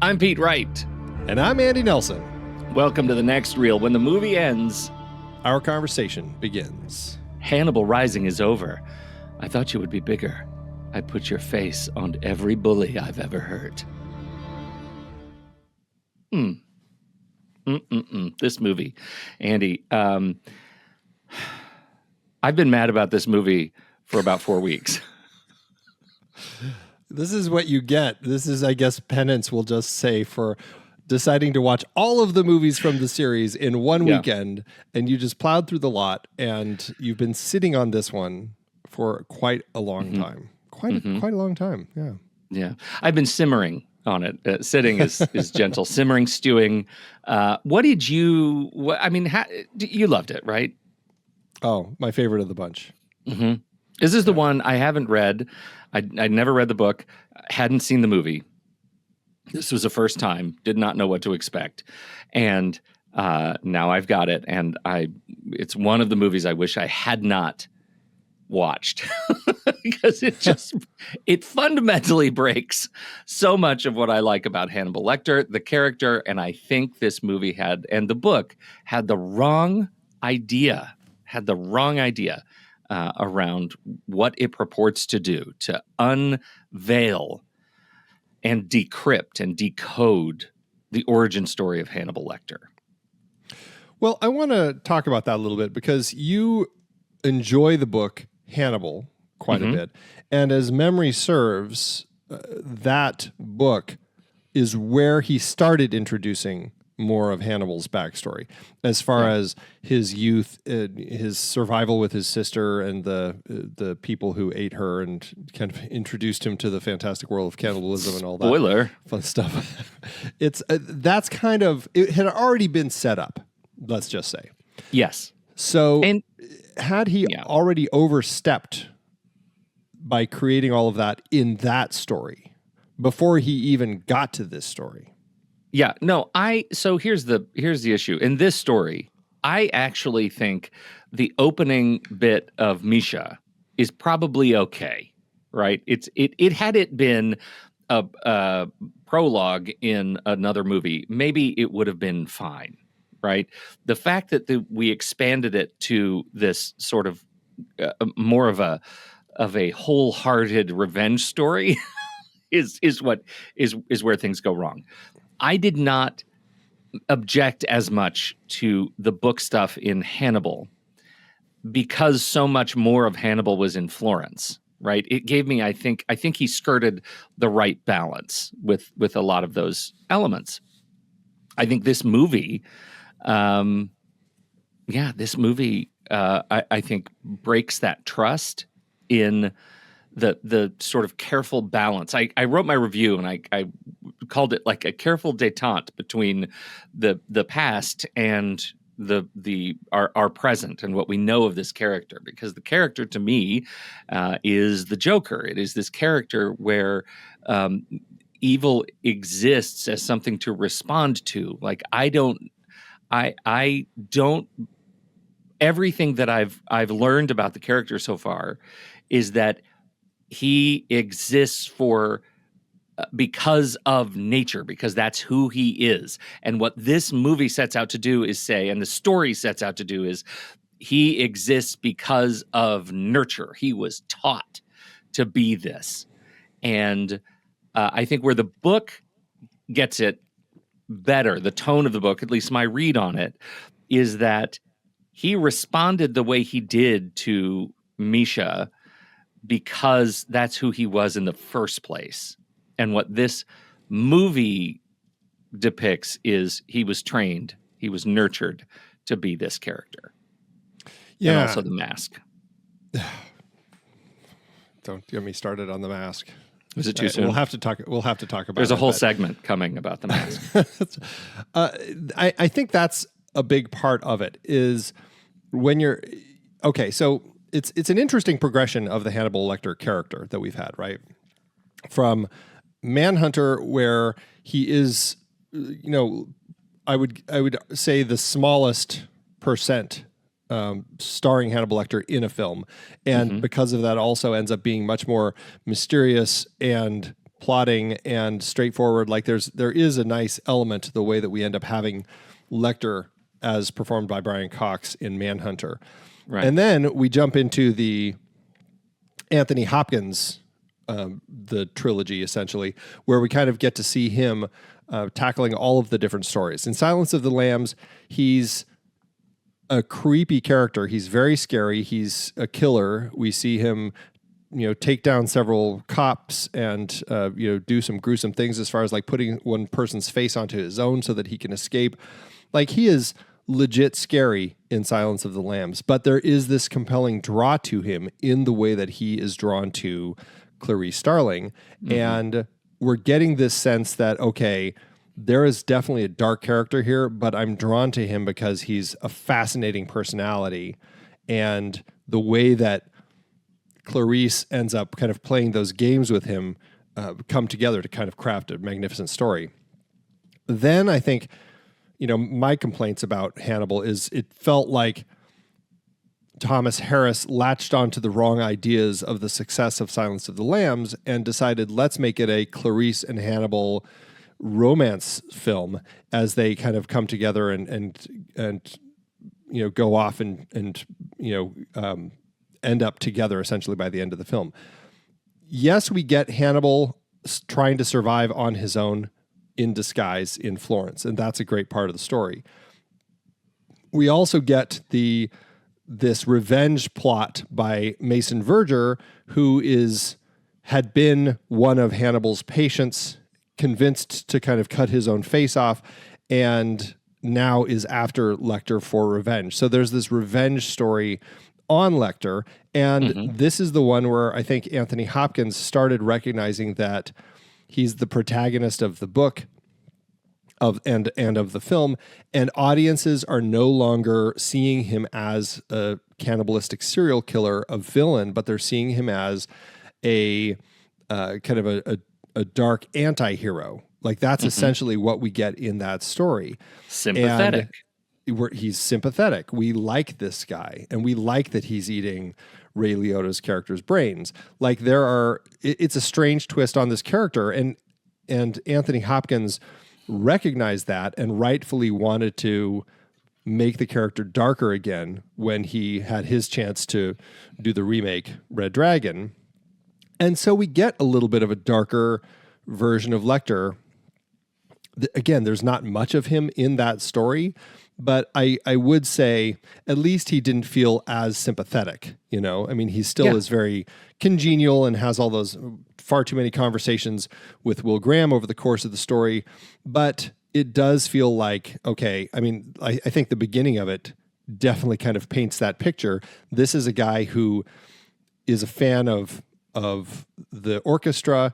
I'm Pete Wright. And I'm Andy Nelson. Welcome to The Next Reel. When the movie ends, our conversation begins. Hannibal Rising is over. I thought you would be bigger. I put your face on every bully I've ever hurt. This movie, Andy, I've been mad about this movie for about 4 weeks. This is what you get. This is, I guess, penance, we'll just say, for deciding to watch all of the movies from the series in one weekend, and you just plowed through the lot, and you've been sitting on this one for quite a long time. Quite a long time, yeah. Yeah, I've been simmering on it. Sitting is gentle. Simmering, stewing. What did you... you loved it, right? Oh, my favorite of the bunch. Mm-hmm. This is the one I haven't read. I'd never read the book, hadn't seen the movie. This was the first time, did not know what to expect. And now I've got it. And it's one of the movies I wish I had not watched because it fundamentally breaks so much of what I like about Hannibal Lecter, the character. And I think this movie and the book had the wrong idea around what it purports to do, to unveil and decrypt and decode the origin story of Hannibal Lecter. Well, I want to talk about that a little bit because you enjoy the book Hannibal quite a bit. And as memory serves, that book is where he started introducing more of Hannibal's backstory, as far as his youth, his survival with his sister, and the people who ate her, and kind of introduced him to the fantastic world of cannibalism and all that Spoiler. Fun stuff. It's that's kind of, it had already been set up. Let's just say, yes. So, had he already overstepped by creating all of that in that story before he even got to this story? Yeah, no, so here's the issue. In this story, I actually think the opening bit of Misha is probably okay, right? It had it been a prologue in another movie, maybe it would have been fine, right? The fact that we expanded it to this sort of more of a wholehearted revenge story is where things go wrong. I did not object as much to the book stuff in Hannibal because so much more of Hannibal was in Florence, right? It gave me, I think he skirted the right balance with a lot of those elements. I think this movie, I think breaks that trust in the sort of careful balance. I wrote my review and I called it like a careful detente between the past and our present and what we know of this character, because the character to me is the Joker. It is this character where evil exists as something to respond to. Like I don't everything that I've learned about the character so far is that he exists because of nature, because that's who he is. And what this movie sets out to do is say, and the story sets out to do is, he exists because of nurture. He was taught to be this. And I think where the book gets it better, the tone of the book, at least my read on it, is that he responded the way he did to Misha because that's who he was in the first place. And what this movie depicts is he was trained, he was nurtured to be this character. Yeah. And also the mask. Don't get me started on the mask. Was it too soon? We'll have to talk about There's a whole segment coming about the mask. I think that's a big part of it is when you're... Okay, so it's an interesting progression of the Hannibal Lecter character that we've had, right? From Manhunter, where he is, I would say the smallest percent starring Hannibal Lecter in a film, and because of that, also ends up being much more mysterious and plotting and straightforward. Like there is a nice element to the way that we end up having Lecter as performed by Brian Cox in Manhunter. Right. And then we jump into the Anthony Hopkins, the trilogy essentially, where we kind of get to see him tackling all of the different stories. In Silence of the Lambs, he's a creepy character. He's very scary. He's a killer. We see him, take down several cops and, do some gruesome things as far as like putting one person's face onto his own so that he can escape. Like, he is legit scary in Silence of the Lambs, but there is this compelling draw to him in the way that he is drawn to Clarice Starling. Mm-hmm. And we're getting this sense that, okay, there is definitely a dark character here, but I'm drawn to him because he's a fascinating personality. And the way that Clarice ends up kind of playing those games with him come together to kind of craft a magnificent story. Then I think, my complaints about Hannibal is it felt like Thomas Harris latched onto the wrong ideas of the success of Silence of the Lambs and decided, let's make it a Clarice and Hannibal romance film as they kind of come together and go off and end up together essentially by the end of the film. Yes, we get Hannibal trying to survive on his own in disguise in Florence, and that's a great part of the story. We also get this revenge plot by Mason Verger, who had been one of Hannibal's patients, convinced to kind of cut his own face off, and now is after Lecter for revenge. So there's this revenge story on Lecter, and this is the one where I think Anthony Hopkins started recognizing that he's the protagonist of the book and of the film, and audiences are no longer seeing him as a cannibalistic serial killer, a villain, but they're seeing him as a kind of a dark anti-hero. Like, that's essentially what we get in that story. Sympathetic. And he's sympathetic. We like this guy, and we like that he's eating Ray Liotta's character's brains. Like, it's a strange twist on this character, and Anthony Hopkins recognized that and rightfully wanted to make the character darker again when he had his chance to do the remake Red Dragon. And so we get a little bit of a darker version of Lecter. Again, there's not much of him in that story, but I would say at least he didn't feel as sympathetic, I mean, he still is very congenial and has all those far too many conversations with Will Graham over the course of the story, but it does feel like, okay, I mean, I think the beginning of it definitely kind of paints that picture. This is a guy who is a fan of the orchestra,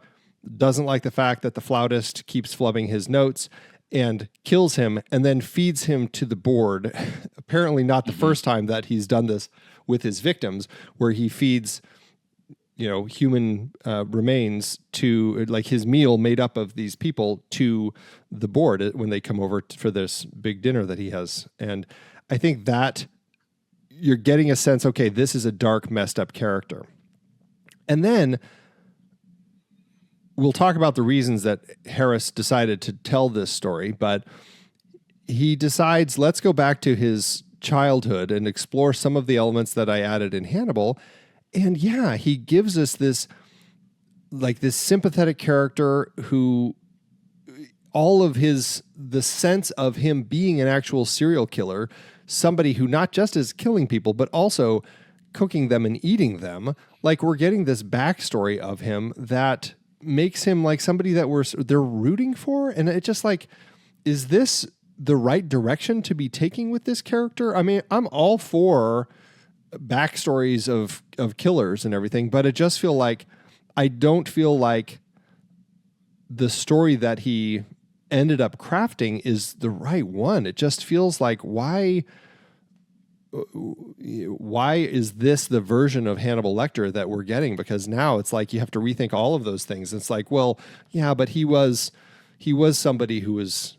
doesn't like the fact that the flautist keeps flubbing his notes, and kills him and then feeds him to the board. Apparently not the first time that he's done this with his victims, where he feeds, human remains to, like, his meal made up of these people to the board when they come over for this big dinner that he has. And I think that you're getting a sense, okay, this is a dark, messed up character. And then we'll talk about the reasons that Harris decided to tell this story, but he decides, let's go back to his childhood and explore some of the elements that I added in Hannibal. And yeah, he gives us this sympathetic character who the sense of him being an actual serial killer, somebody who not just is killing people, but also cooking them and eating them. Like, we're getting this backstory of him that makes him like somebody that they're rooting for. And it just like, is this the right direction to be taking with this character? I mean, I'm all for backstories of killers and everything, but I don't feel like the story that he ended up crafting is the right one. It just feels like, why is this the version of Hannibal Lecter that we're getting? Because now it's like you have to rethink all of those things. It's like, well, yeah, but he was somebody who was,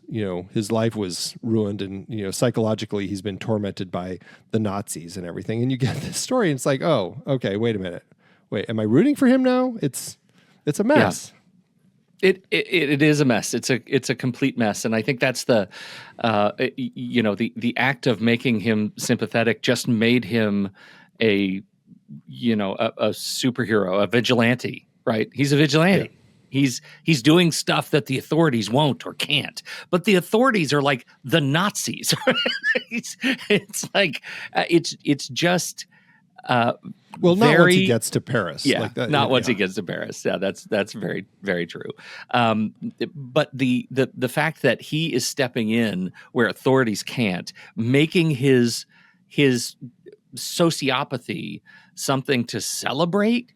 his life was ruined, and, psychologically he's been tormented by the Nazis and everything. And you get this story and it's like, oh, okay, wait a minute. Wait, am I rooting for him now? It's a mess. It is a mess. It's a complete mess, and I think that's the act of making him sympathetic just made him a a superhero, a vigilante, right? He's a vigilante. Yeah. He's doing stuff that the authorities won't or can't, but the authorities are like the Nazis. It's like it's just. Well, not once he gets to Paris. Yeah, like that, not once he gets to Paris. Yeah, that's very, very true. But the fact that he is stepping in where authorities can't, making his sociopathy something to celebrate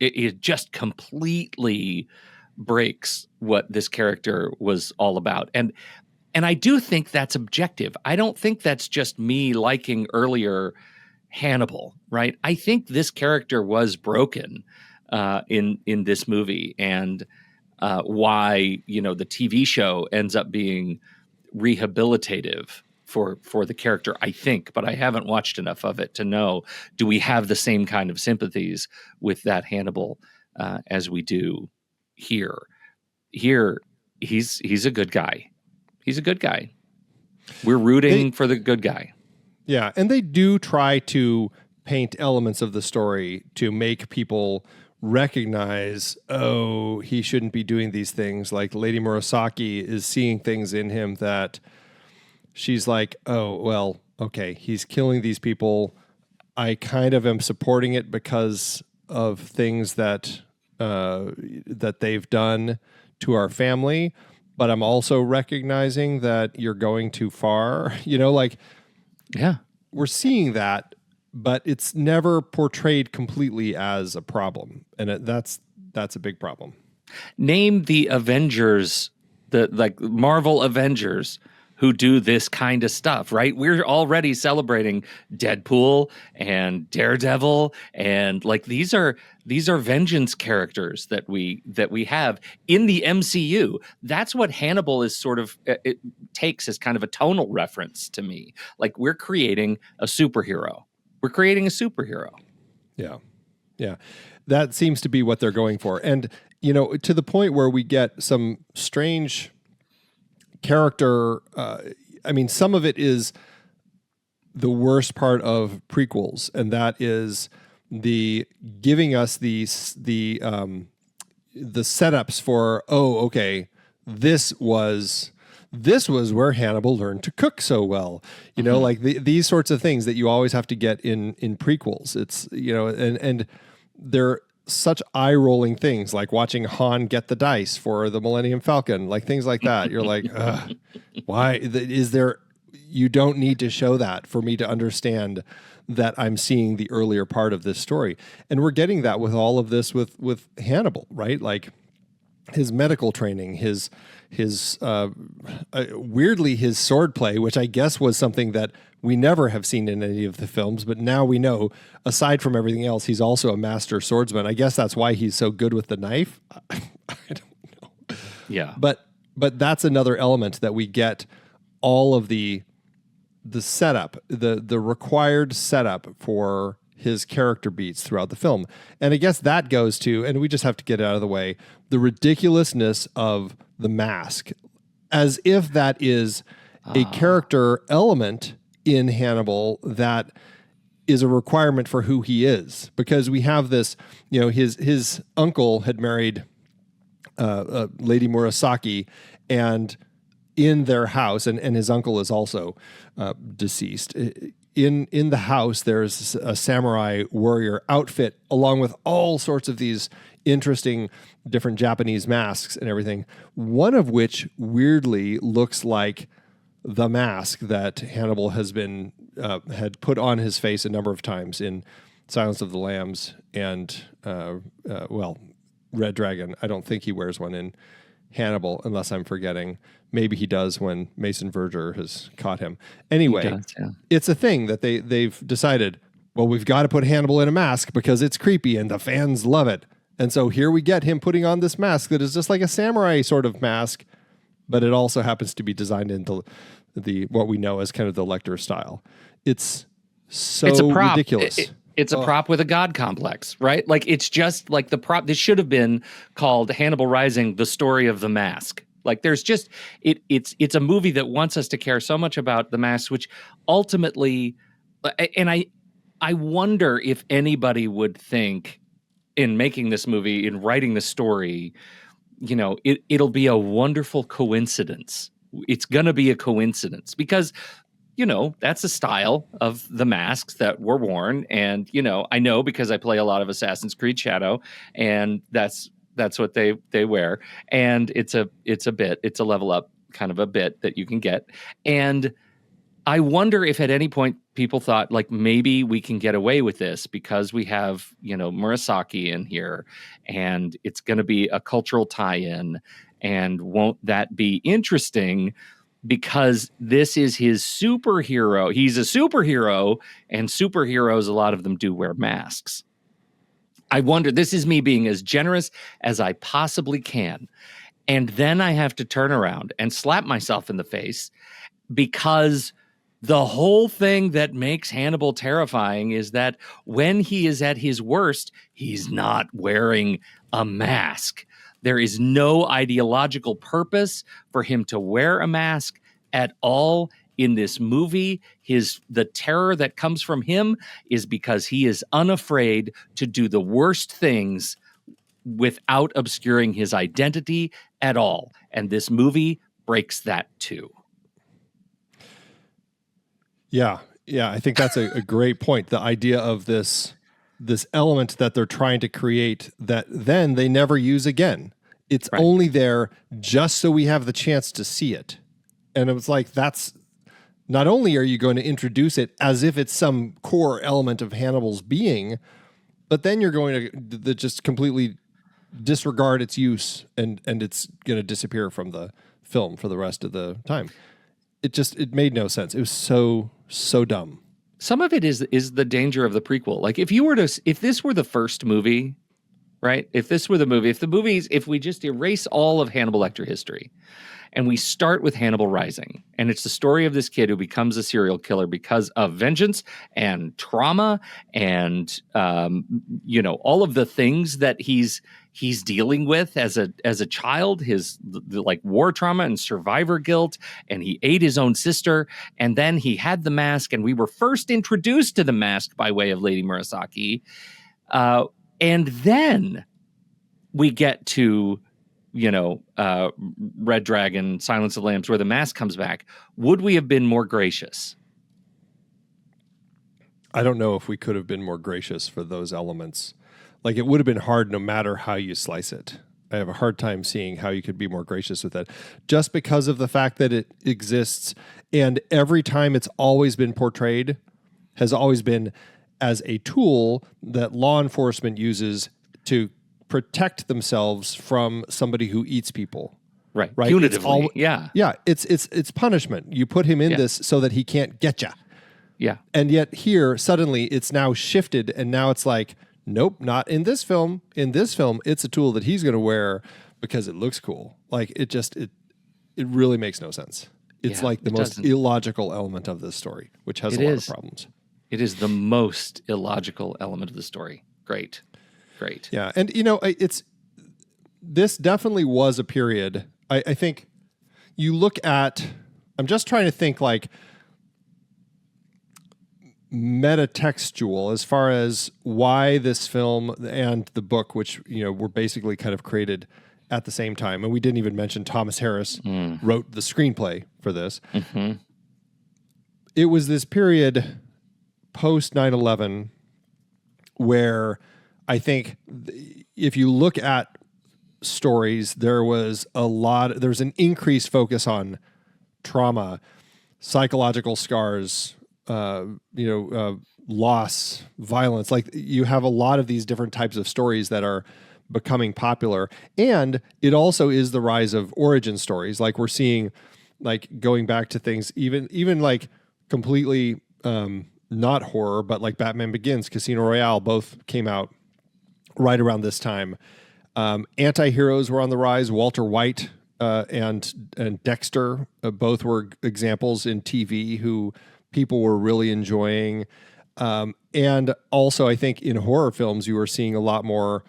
it just completely breaks what this character was all about. And I do think that's objective. I don't think that's just me liking earlier Hannibal, right? I think this character was broken in this movie, and why the TV show ends up being rehabilitative for the character, I think, but I haven't watched enough of it to know, do we have the same kind of sympathies with that Hannibal as we do here? Here, he's a good guy. He's a good guy. We're rooting for the good guy. Yeah, and they do try to paint elements of the story to make people recognize, oh, he shouldn't be doing these things. Like Lady Murasaki is seeing things in him that she's like, oh, well, okay, he's killing these people. I kind of am supporting it because of things that they've done to our family, but I'm also recognizing that you're going too far. Yeah, we're seeing that, but it's never portrayed completely as a problem, and that's a big problem. Name the Avengers, the Marvel Avengers, who do this kind of stuff, right? We're already celebrating Deadpool and Daredevil, and these are vengeance characters that we have in the MCU. That's what Hannibal is sort of it takes as kind of a tonal reference to me. Like, we're creating a superhero. We're creating a superhero. Yeah. Yeah. That seems to be what they're going for. And to the point where we get some strange character, some of it is the worst part of prequels, and that is the giving us the setups for, oh, okay, this was where Hannibal learned to cook so well. These sorts of things that you always have to get in prequels. It's and they're such eye-rolling things, like watching Han get the dice for the Millennium Falcon, like things like that. You're like, why is there? You don't need to show that for me to understand that I'm seeing the earlier part of this story. And we're getting that with all of this with Hannibal, right? Like his medical training, his weirdly his swordplay, which I guess was something that we never have seen in any of the films, but now we know, aside from everything else, he's also a master swordsman. I guess that's why he's so good with the knife. I don't know. Yeah. But that's another element that we get all of the setup, the required setup for his character beats throughout the film. And I guess that goes to, and we just have to get it out of the way, the ridiculousness of the mask, as if that is a character element in Hannibal that is a requirement for who he is. Because we have this, his uncle had married Lady Murasaki, and in their house, and his uncle is also deceased. In the house, there's a samurai warrior outfit along with all sorts of these interesting different Japanese masks and everything, one of which weirdly looks like the mask that Hannibal has been had put on his face a number of times in Silence of the Lambs and Red Dragon. I don't think he wears one in Hannibal, unless I'm forgetting. Maybe he does when Mason Verger has caught him. Anyway, It's a thing that they've decided, well, we've got to put Hannibal in a mask because it's creepy and the fans love it. And so here we get him putting on this mask that is just like a samurai sort of mask, but it also happens to be designed into the what we know as kind of the Lecter style. It's so ridiculous. It's a prop with a god complex, right? Like, it's just like the prop. This should have been called Hannibal Rising: The Story of the Mask. Like, there's just it's a movie that wants us to care so much about the mask, which ultimately, and I wonder if anybody would think in making this movie, in writing the story, it'll be a wonderful coincidence. It's gonna be a coincidence because that's a style of the masks that were worn. And, I know because I play a lot of Assassin's Creed Shadow, and that's what they wear. And it's a level up kind of a bit that you can get. And I wonder if at any point people thought, like, maybe we can get away with this because we have, Murasaki in here, and it's going to be a cultural tie-in. And won't that be interesting? Because this is his superhero. He's a superhero, and superheroes, a lot of them do wear masks. I wonder, this is me being as generous as I possibly can. And then I have to turn around and slap myself in the face, because the whole thing that makes Hannibal terrifying is that when he is at his worst, he's not wearing a mask. There is no ideological purpose for him to wear a mask at all in this movie. The terror that comes from him is because he is unafraid to do the worst things without obscuring his identity at all. And this movie breaks that too. Yeah, I think that's a great point. The idea of this element that they're trying to create that then they never use again. It's right. Only there just so we have the chance to see it. And it was like, that's not only are you going to introduce it as if it's some core element of Hannibal's being, but then you're going to just completely disregard its use, and it's going to disappear from the film for the rest of the time. It made no sense. It was so dumb. Some of it is the danger of the prequel. Like, if this were the first movie, right? If we just erase all of Hannibal Lecter history and we start with Hannibal Rising, and it's the story of this kid who becomes a serial killer because of vengeance and trauma and all of the things that he's dealing with as a child, his like war trauma and survivor guilt, and he ate his own sister, and then he had the mask, and we were first introduced to the mask by way of Lady Murasaki, and then we get to Red Dragon, Silence of the Lambs, where the mask comes back. Would we have been more gracious? I don't know if we could have been more gracious for those elements. Like, it would have been hard no matter how you slice it. I have a hard time seeing how you could be more gracious with it, just because of the fact that it exists. And every time it's always been portrayed has always been as a tool that law enforcement uses to protect themselves from somebody who eats people. Right. Punitively. Yeah. It's punishment. You put him in this so that he can't get you. Yeah. And yet here, suddenly, it's now shifted, and now it's like, nope, not in this film. In this film, it's a tool that he's going to wear because it looks cool. Like, it really makes no sense. It's like the most illogical element of this story, which has a lot of problems. It is the most illogical element of the story. Great. Yeah. And, this definitely was a period. I think you look at, I'm just trying to think like metatextual as far as why this film and the book, which, were basically kind of created at the same time. And we didn't even mention Thomas Harris wrote the screenplay for this. Mm-hmm. It was this period post 9/11 where I think if you look at stories, there was an increased focus on trauma, psychological scars, loss, violence. Like, you have a lot of these different types of stories that are becoming popular. And it also is the rise of origin stories. Like, we're seeing, like, going back to things, even like completely not horror, but like Batman Begins, Casino Royale, both came out right around this time. Anti-heroes were on the rise. Walter White and Dexter both were examples in TV who people were really enjoying. And also, I think in horror films, you were seeing a lot more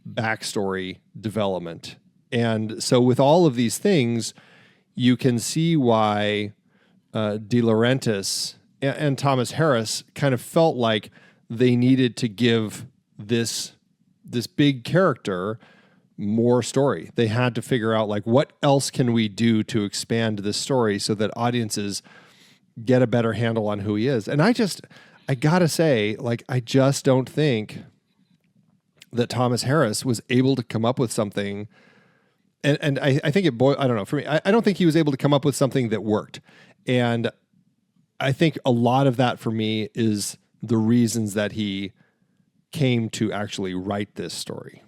backstory development. And so with all of these things, you can see why De Laurentiis and Thomas Harris kind of felt like they needed to give this big character more story. They had to figure out like, what else can we do to expand this story so that audiences get a better handle on who he is. And I gotta say, like, I just don't think that Thomas Harris was able to come up with something. And I think I don't know, for me, I don't think he was able to come up with something that worked. And I think a lot of that for me is the reasons that he came to actually write this story.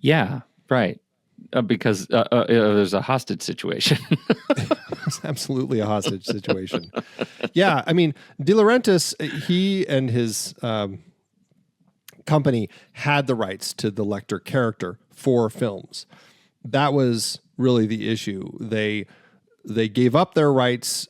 Yeah, right. Because there's a hostage situation. It's absolutely a hostage situation. Yeah, I mean, De Laurentiis, he and his company had the rights to the Lecter character for films. That was really the issue. They gave up their rights.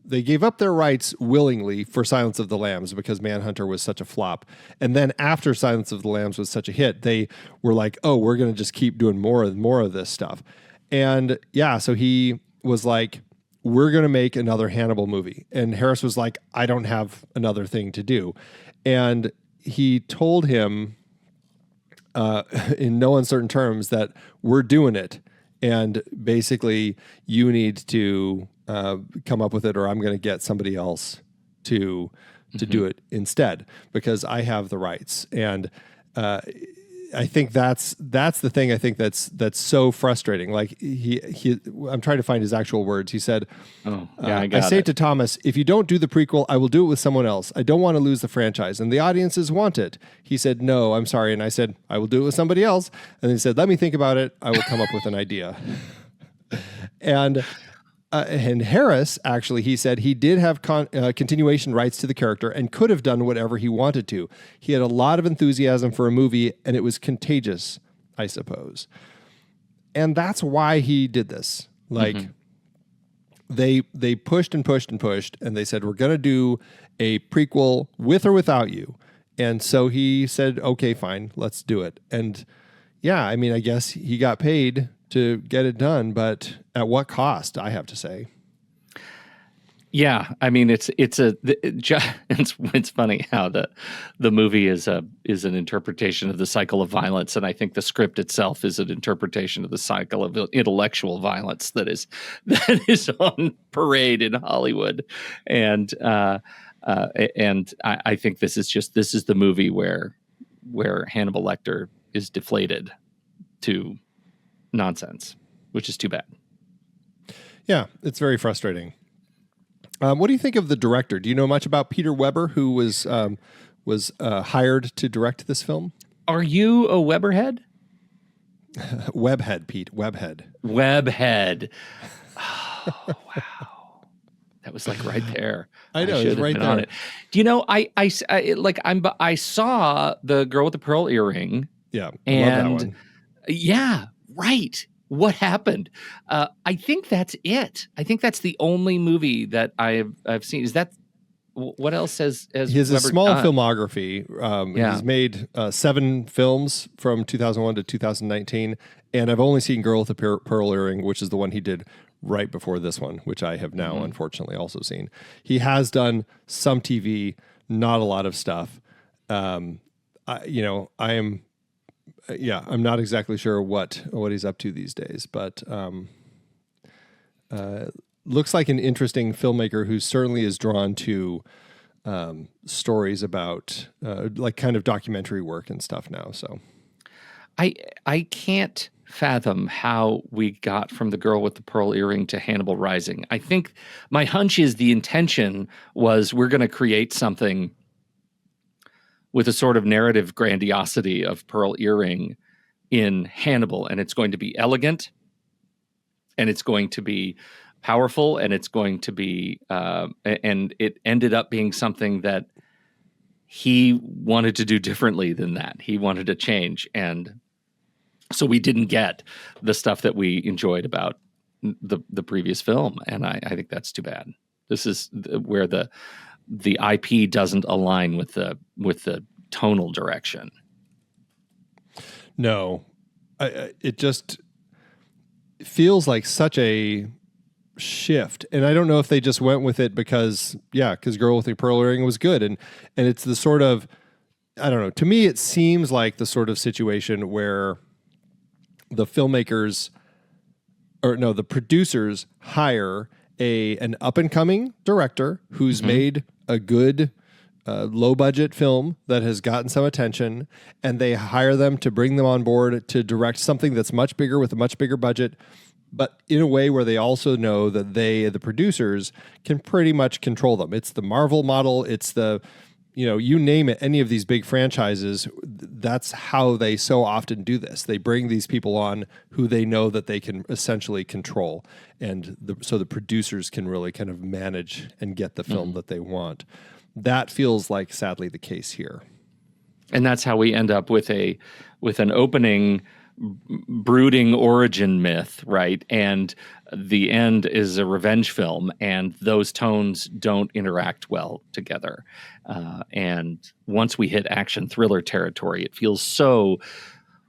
They gave up their rights willingly for Silence of the Lambs because Manhunter was such a flop. And then after Silence of the Lambs was such a hit, they were like, oh, we're going to just keep doing more of this stuff. And yeah, so he was like, we're going to make another Hannibal movie. And Harris was like, I don't have another thing to do. And he told him in no uncertain terms that we're doing it. And basically, you need to come up with it, or I'm going to get somebody else to do it instead because I have the rights. And I think that's the thing. I think that's so frustrating. Like I'm trying to find his actual words. He said, I say to Thomas, if you don't do the prequel, I will do it with someone else. I don't want to lose the franchise, and the audiences want it. He said, no, I'm sorry. And I said, I will do it with somebody else. And he said, let me think about it. I will come up with an idea. And Harris, actually, he said he did have continuation rights to the character and could have done whatever he wanted to. He had a lot of enthusiasm for a movie, and it was contagious, I suppose. And that's why he did this. Like, they pushed and pushed and pushed, and they said, we're going to do a prequel with or without you. And so he said, okay, fine, let's do it. And yeah, I mean, I guess he got paid to get it done, but at what cost, I have to say. Yeah, I mean, it's funny how the movie is an interpretation of the cycle of violence, and I think the script itself is an interpretation of the cycle of intellectual violence that is on parade in Hollywood, and I think this is the movie where Hannibal Lecter is deflated to nonsense, which is too bad. Yeah, it's very frustrating. What do you think of the director? Do you know much about Peter Weber, who was hired to direct this film? Are you a Weberhead? Webhead, Pete. Webhead. Webhead. Oh, wow. That was like right there. I know, it's right there. On it. Do you know, I saw The Girl with the Pearl Earring. Yeah, and love that one. Yeah, right. What happened? I think that's it. I think that's the only movie that I've seen. Is that what else has he has a small done? filmography. He's made 7 films from 2001 to 2019, and I've only seen Girl with the Pearl Earring, which is the one he did right before this one, which I have now unfortunately also seen. He has done some TV, not a lot of stuff. I'm not exactly sure what he's up to these days, but looks like an interesting filmmaker who certainly is drawn to stories about like kind of documentary work and stuff now. So I can't fathom how we got from The Girl with the Pearl Earring to Hannibal Rising. I think my hunch is the intention was we're going to create something with a sort of narrative grandiosity of Pearl Earring in Hannibal, and it's going to be elegant, and it's going to be powerful, and it's going to be, and it ended up being something that he wanted to do differently than that. He wanted to change, and so we didn't get the stuff that we enjoyed about the previous film, and I think that's too bad. This is where the IP doesn't align with the tonal direction. No, it just feels like such a shift, and I don't know if they just went with it because Girl with the Pearl Earring was good, and it's the sort of, I don't know. To me, it seems like the sort of situation where the filmmakers, or no, the producers hire an up and coming director who's made a good low budget film that has gotten some attention, and they hire them to bring them on board to direct something that's much bigger with a much bigger budget, but in a way where they also know that the producers, can pretty much control them. It's the Marvel model. It's the, you name it, any of these big franchises, that's how they so often do this. They bring these people on who they know that they can essentially control. And so the producers can really kind of manage and get the film that they want. That feels like, sadly, the case here. And that's how we end up with an opening brooding origin myth, right? And the end is a revenge film, and those tones don't interact well together. And once we hit action thriller territory, it feels so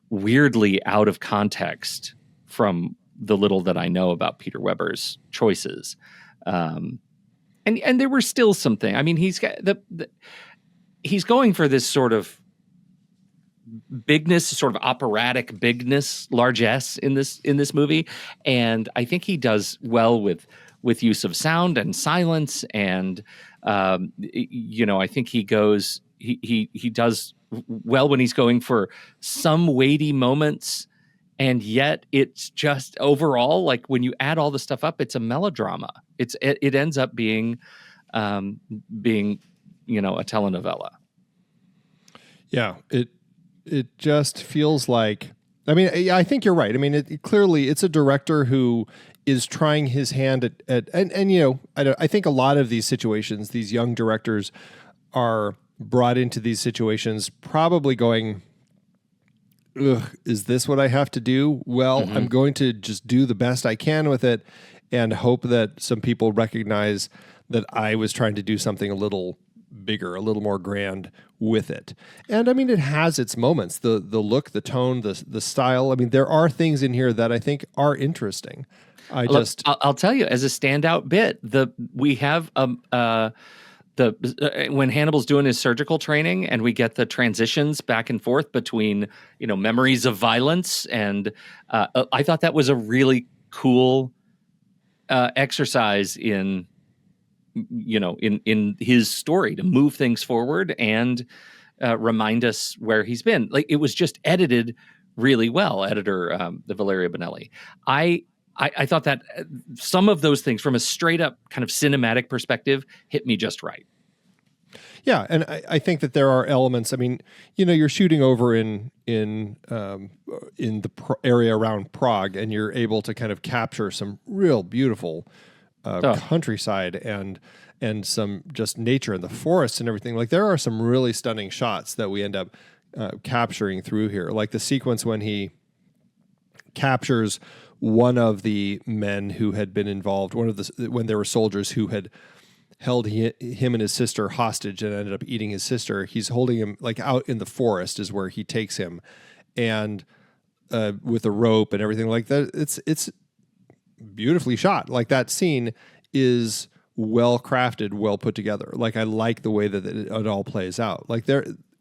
weirdly out of context from the little that I know about Peter Weber's choices. And there were still something. I mean, he's got he's going for this sort of bigness, sort of operatic bigness, largesse in this movie, and I think he does well with use of sound and silence, and I think he does well when he's going for some weighty moments, and yet it's just overall, like, when you add all the stuff up, it's a melodrama. It ends up being a telenovela. Yeah, it just feels like, I mean, I think you're right. I mean, clearly it's a director who is trying his hand at I think a lot of these situations, these young directors are brought into these situations probably going, ugh, is this what I have to do? Well, I'm going to just do the best I can with it and hope that some people recognize that I was trying to do something a little bigger, a little more grand with it. And I mean, it has its moments, the look, the tone, the style. I mean, there are things in here that I think are interesting. I'll tell you, as a standout bit, we have when Hannibal's doing his surgical training, and we get the transitions back and forth between memories of violence, and I thought that was a really cool exercise in his story to move things forward and remind us where he's been. Like, it was just edited really well. Editor the Valeria Bonelli. I thought that some of those things, from a straight up kind of cinematic perspective, hit me just right. Yeah, and I think that there are elements. I mean, you're shooting over in the area around Prague, and you're able to kind of capture some real beautiful countryside and some just nature and the forests and everything. Like, there are some really stunning shots that we end up capturing through here. Like the sequence when he captures one of the men who had been involved, when there were soldiers who had held him and his sister hostage and ended up eating his sister. He's holding him like out in the forest is where he takes him, and with a rope and everything like that. It's beautifully shot. Like, that scene is well crafted, well put together. Like, I like the way that it all plays out. Like,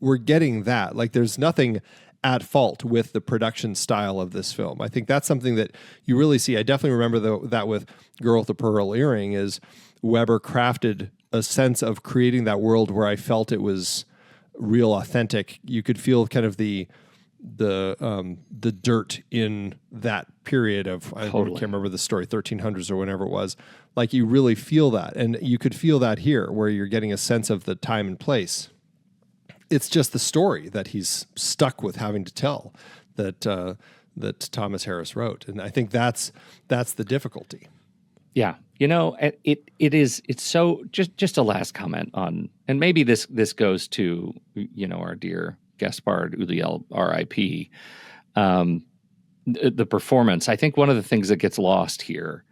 we're getting that. Like, there's nothing at fault with the production style of this film. I think that's something that you really see. I definitely remember that with Girl with the Pearl Earring, is Weber crafted a sense of creating that world where I felt it was real authentic. You could feel kind of the dirt in that period of, I can't remember the story, 1300s or whenever it was. Like, you really feel that, and you could feel that here, where you're getting a sense of the time and place. It's just the story that he's stuck with having to tell that Thomas Harris wrote, and I think that's the difficulty. Yeah, it's so. Just a last comment on, and maybe this goes to our dear Gaspard Ulliel, R.I.P. The performance. I think one of the things that gets lost here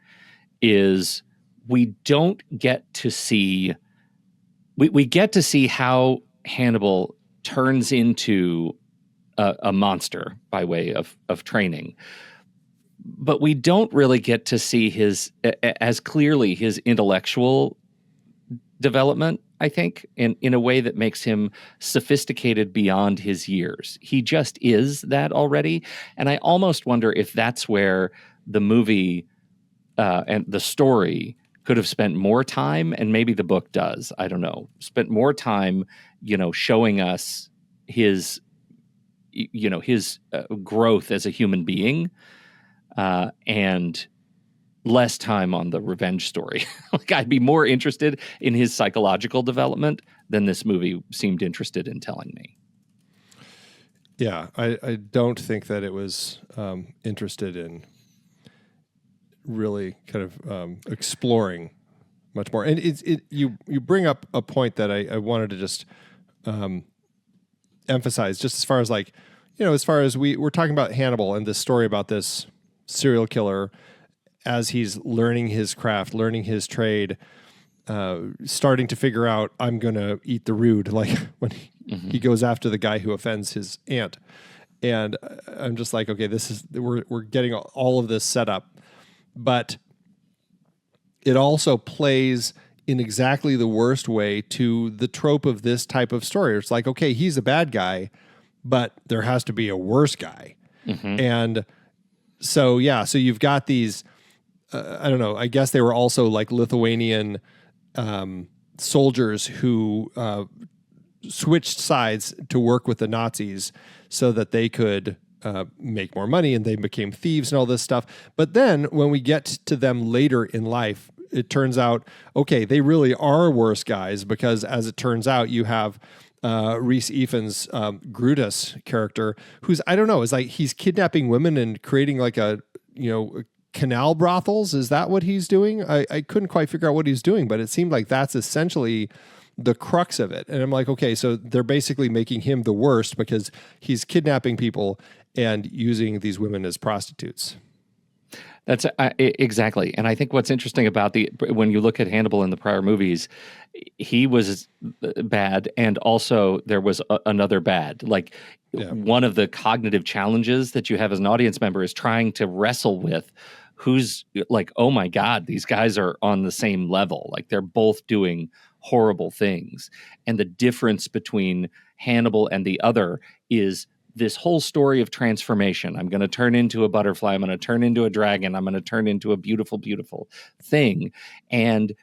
is we don't get to see we get to see how Hannibal turns into a monster by way of training, but we don't really get to see his as clearly his intellectual development, I think, in a way that makes him sophisticated beyond his years. He just is that already. And I almost wonder if that's where the movie and the story could have spent more time, and maybe the book does, I don't know, spent more time, showing us his, his growth as a human being, and less time on the revenge story. Like, I'd be more interested in his psychological development than this movie seemed interested in telling me. Yeah, I don't think that it was interested in really kind of exploring much more. And you bring up a point that I wanted to just emphasize, just as far as like, as far as we're talking about Hannibal and this story about this serial killer as he's learning his craft, learning his trade, starting to figure out, I'm going to eat the rude, like when he goes after the guy who offends his aunt. And I'm just like, okay, we're getting all of this set up. But it also plays in exactly the worst way to the trope of this type of story. It's like, okay, he's a bad guy, but there has to be a worse guy. And so you've got these, I don't know, I guess they were also like Lithuanian soldiers who switched sides to work with the Nazis so that they could make more money, and they became thieves and all this stuff. But then when we get to them later in life, it turns out, okay, they really are worse guys, because as it turns out, you have Rhys Ifans' Brutus character, who's, I don't know, is like he's kidnapping women and creating like canal brothels. Is that what he's doing? I couldn't quite figure out what he's doing, but it seemed like that's essentially the crux of it. And I'm like, okay, so they're basically making him the worst because he's kidnapping people and using these women as prostitutes. That's exactly. And I think what's interesting about when you look at Hannibal in the prior movies, he was bad, and also there was another bad. Like, one of the cognitive challenges that you have as an audience member is trying to wrestle with who's like, oh my God, these guys are on the same level. Like, they're both doing horrible things. And the difference between Hannibal and the other is this whole story of transformation. I'm going to turn into a butterfly. I'm going to turn into a dragon. I'm going to turn into a beautiful, beautiful thing. And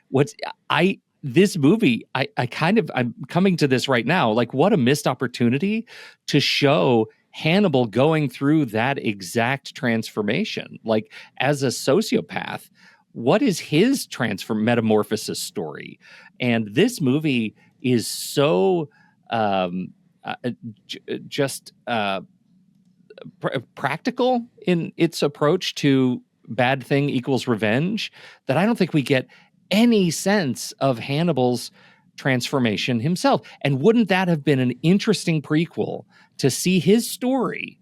this movie, I'm coming to this right now, like, what a missed opportunity to show Hannibal going through that exact transformation. Like, as a sociopath, what is his metamorphosis story? And this movie is so practical in its approach to bad thing equals revenge that I don't think we get any sense of Hannibal's transformation himself. And wouldn't that have been an interesting prequel to see his story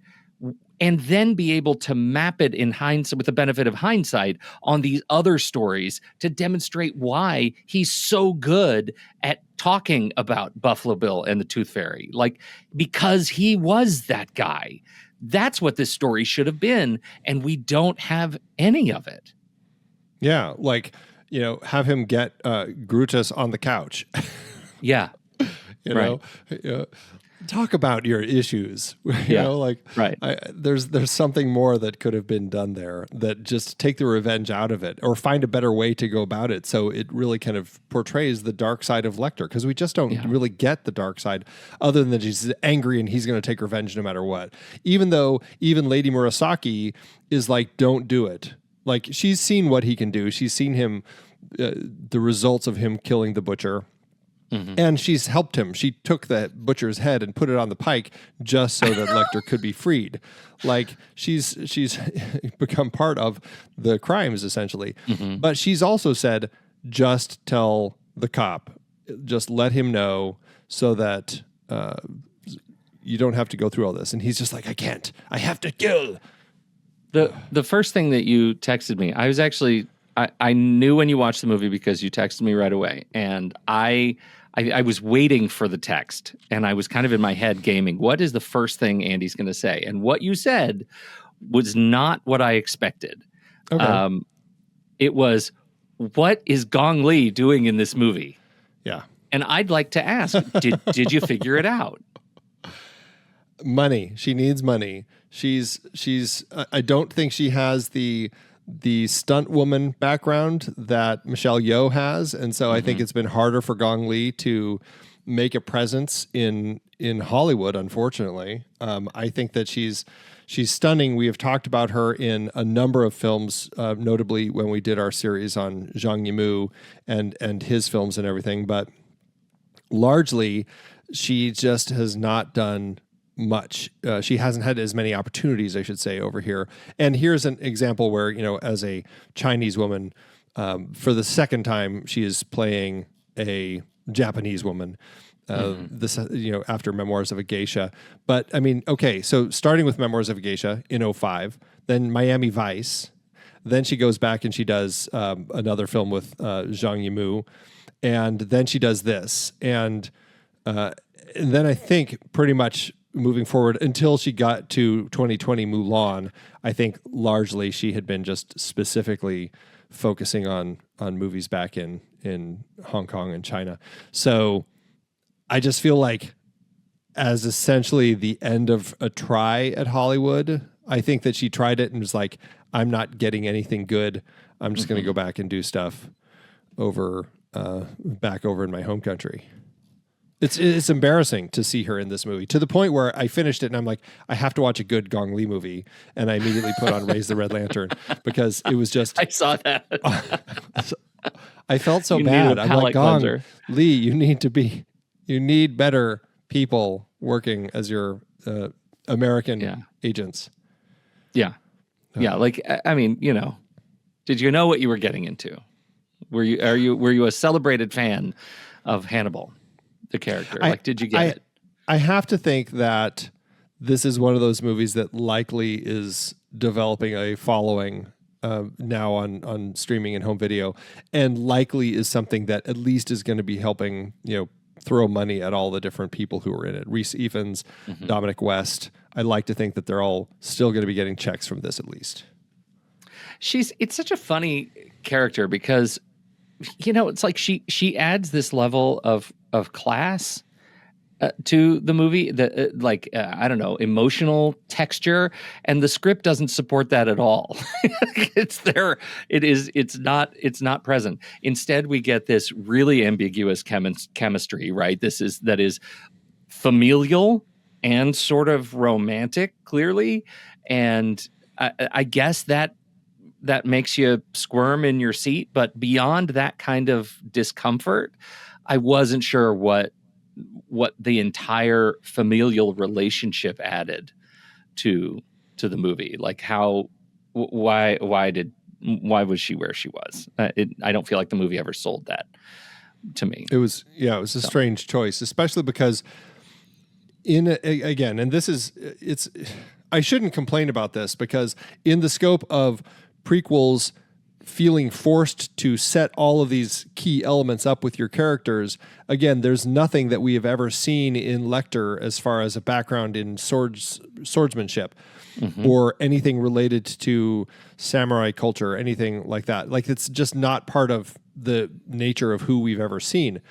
and then be able to map it in hindsight, with the benefit of hindsight, on these other stories to demonstrate why he's so good at talking about Buffalo Bill and the Tooth Fairy? Like, because he was that guy. That's what this story should have been, and we don't have any of it. Yeah, like, have him get Brutus on the couch. Yeah. Talk about your issues. There's something more that could have been done there, that just take the revenge out of it, or find a better way to go about it, so it really kind of portrays the dark side of Lecter, because we just don't really get the dark side, other than that he's angry and he's going to take revenge no matter what. Even though Lady Murasaki is like, don't do it. Like, she's seen what he can do. She's seen him, the results of him killing the butcher. And she's helped him. She took the butcher's head and put it on the pike just so that Lecter could be freed. Like, she's become part of the crimes, essentially. But she's also said, just tell the cop. Just let him know, so that you don't have to go through all this. And he's just like, I can't. I have to kill. The first thing that you texted me, I was actually I knew when you watched the movie because you texted me right away, and I was waiting for the text, and I was kind of in my head gaming. What is the first thing Andy's going to say? And what you said was not what I expected. Okay. It was, what is Gong Li doing in this movie? Yeah. And I'd like to ask, did you figure it out? Money. She needs money. She's I don't think she has the stunt woman background that Michelle Yeoh has, and so I think it's been harder for Gong Li to make a presence in Hollywood, unfortunately. I think that she's stunning. We have talked about her in a number of films, notably when we did our series on Zhang Yimou and his films and everything, but largely she just has not done much. She hasn't had as many opportunities, I should say, over here. And here's an example where, as a Chinese woman, for the second time, she is playing a Japanese woman. This, after Memoirs of a Geisha. But I mean, okay, so starting with Memoirs of a Geisha in '05, then Miami Vice, then she goes back and she does another film with Zhang Yimou, and then she does this, and then I think pretty much moving forward until she got to 2020 Mulan, I think largely she had been just specifically focusing on movies back in Hong Kong and China. So I just feel like as essentially the end of a try at Hollywood, I think that she tried it and was like, I'm not getting anything good. I'm just going to go back and do stuff back over in my home country. It's embarrassing to see her in this movie, to the point where I finished it and I'm like, I have to watch a good Gong Li movie. And I immediately put on Raise the Red Lantern because it was just... I saw that. I felt so bad. I'm like, Gong Li, you need better people working as your American agents. Yeah. Yeah. Like, I mean, did you know what you were getting into? Were you a celebrated fan of Hannibal, the character? Did you get it? I have to think that this is one of those movies that likely is developing a following now on streaming and home video, and likely is something that at least is going to be helping, throw money at all the different people who are in it. Rhys Ifans, Dominic West. I like to think that they're all still going to be getting checks from this at least. It's such a funny character because, it's like she adds this level of class to the movie, that I don't know, emotional texture, and the script doesn't support that at all. It's there. It's not present. Instead, we get this really ambiguous chemistry, right? That is familial and sort of romantic, clearly, and I guess that makes you squirm in your seat. But beyond that kind of discomfort, I wasn't sure what the entire familial relationship added to the movie. Like why was she where she was? I don't feel like the movie ever sold that to me. It was a strange choice, especially because and this is, I shouldn't complain about this, because in the scope of prequels feeling forced to set all of these key elements up with your characters, again, there's nothing that we have ever seen in Lecter as far as a background in swordsmanship or anything related to samurai culture, anything like that. Like, it's just not part of the nature of who we've ever seen.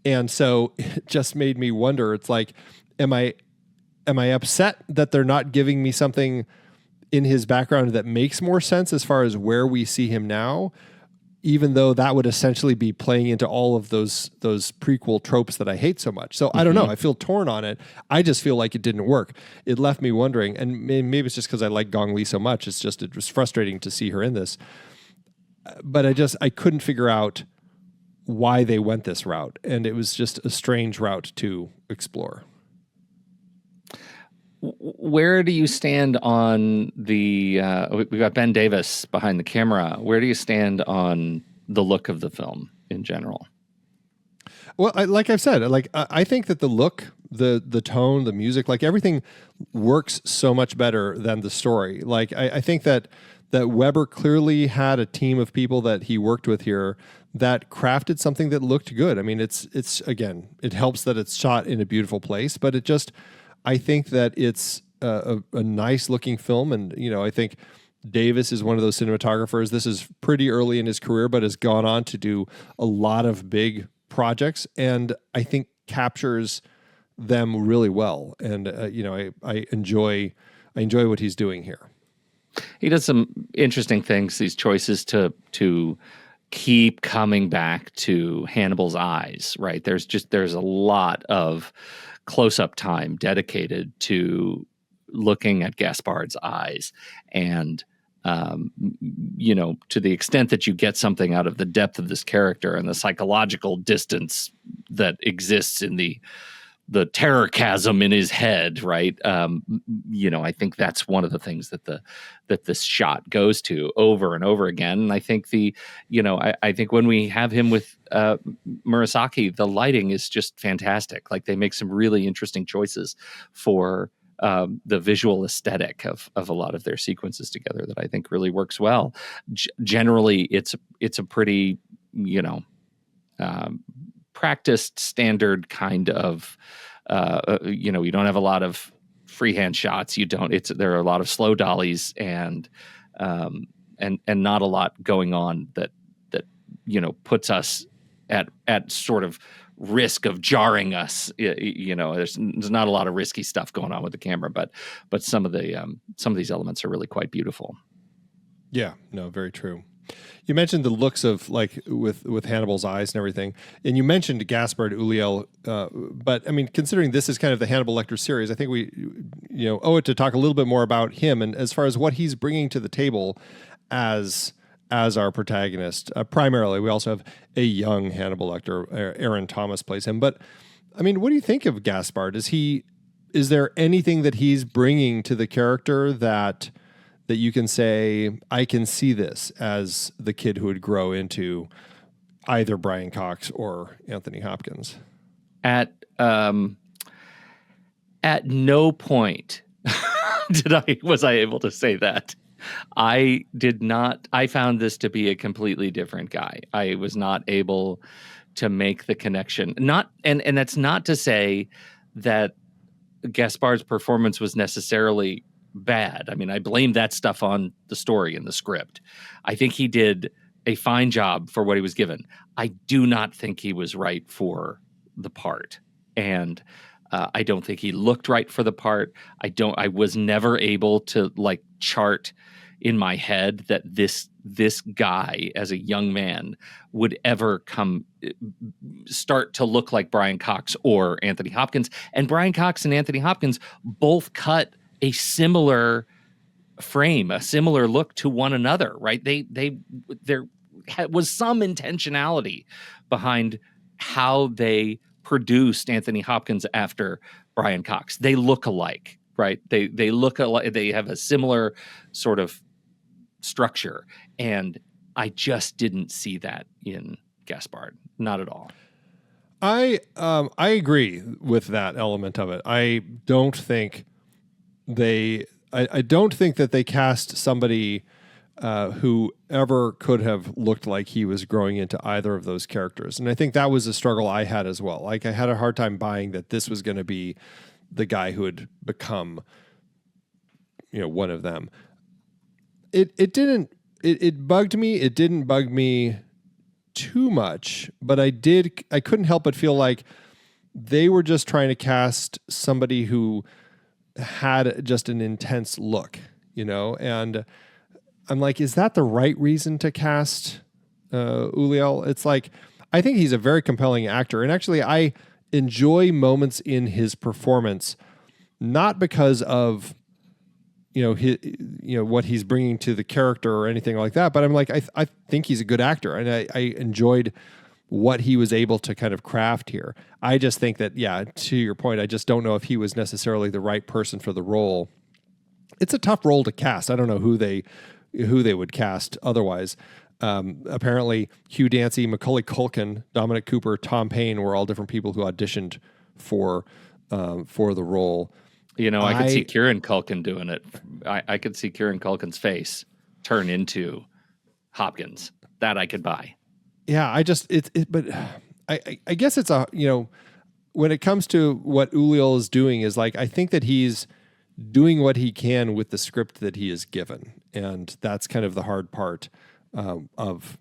And so it just made me wonder, it's like, am I upset that they're not giving me something in his background that makes more sense as far as where we see him now, even though that would essentially be playing into all of those prequel tropes that I hate so much. So I don't know. I feel torn on it. I just feel like it didn't work. It left me wondering, and maybe it's just because I like Gong Li so much. It was frustrating to see her in this, but I couldn't figure out why they went this route. And it was just a strange route to explore. Where do you stand on we got Ben Davis behind the camera. Where do you stand on the look of the film in general? Well, like I've said, I think that the look, the tone, the music, like everything works so much better than the story. Like I think that that Weber clearly had a team of people that he worked with here that crafted something that looked good. I mean, it's again, it helps that it's shot in a beautiful place, but I think that it's a nice looking film. And, I think Davis is one of those cinematographers. This is pretty early in his career, but has gone on to do a lot of big projects, and I think captures them really well. And, I enjoy what he's doing here. He does some interesting things, these choices to keep coming back to Hannibal's eyes, right? There's a lot of close-up time dedicated to looking at Gaspard's eyes. And, to the extent that you get something out of the depth of this character and the psychological distance that exists in the terror chasm in his head, right? I think that's one of the things that this shot goes to over and over again. And I think I think when we have him with Murasaki, the lighting is just fantastic. Like, they make some really interesting choices for the visual aesthetic of a lot of their sequences together that I think really works well. Generally, it's a pretty, practiced standard kind of, you don't have a lot of freehand shots. There are a lot of slow dollies and not a lot going on that puts us at sort of risk of jarring us. There's not a lot of risky stuff going on with the camera, but some of these elements are really quite beautiful. Yeah, no, very true. You mentioned the looks of, like, with Hannibal's eyes and everything, and you mentioned Gaspard Ulliel, but I mean, considering this is kind of the Hannibal Lecter series, I think we owe it to talk a little bit more about him and as far as what he's bringing to the table as our protagonist. Primarily, we also have a young Hannibal Lecter. Aaron Thomas plays him, but I mean, what do you think of Gaspard? Is there anything that he's bringing to the character that you can say, I can see this as the kid who would grow into either Brian Cox or Anthony Hopkins? At no point was I able to say that. I did not. I found this to be a completely different guy. I was not able to make the connection. And that's not to say that Gaspard's performance was necessarily bad. I mean, I blame that stuff on the story and the script. I think he did a fine job for what he was given. I do not think he was right for the part. And I don't think he looked right for the part. I was never able to, like, chart in my head that this guy as a young man would ever start to look like Brian Cox or Anthony Hopkins. And Brian Cox and Anthony Hopkins both cut a similar frame, a similar look to one another, right? There was some intentionality behind how they produced Anthony Hopkins after Brian Cox. They look alike, right? They look alike. They have a similar sort of structure, and I just didn't see that in Gaspard, not at all. I agree with that element of it. I don't think that they cast somebody who ever could have looked like he was growing into either of those characters. And I think that was a struggle I had as well. Like, I had a hard time buying that this was going to be the guy who had become, one of them. It bugged me. It didn't bug me too much, but I couldn't help but feel like they were just trying to cast somebody who had just an intense look, and I'm like, is that the right reason to cast Ulliel? It's like, I think he's a very compelling actor, and actually I enjoy moments in his performance, not because of what he's bringing to the character or anything like that, but I'm like, I think he's a good actor, and I enjoyed what he was able to kind of craft here. I just think that, yeah, to your point, I just don't know if he was necessarily the right person for the role. It's a tough role to cast. I don't know who they would cast otherwise. Apparently, Hugh Dancy, Macaulay Culkin, Dominic Cooper, Tom Payne were all different people who auditioned for the role. I could see Kieran Culkin doing it. I could see Kieran Culkin's face turn into Hopkins. That I could buy. Yeah, but I guess it's when it comes to what Ulliel is doing is like, I think that he's doing what he can with the script that he is given. And that's kind of the hard part of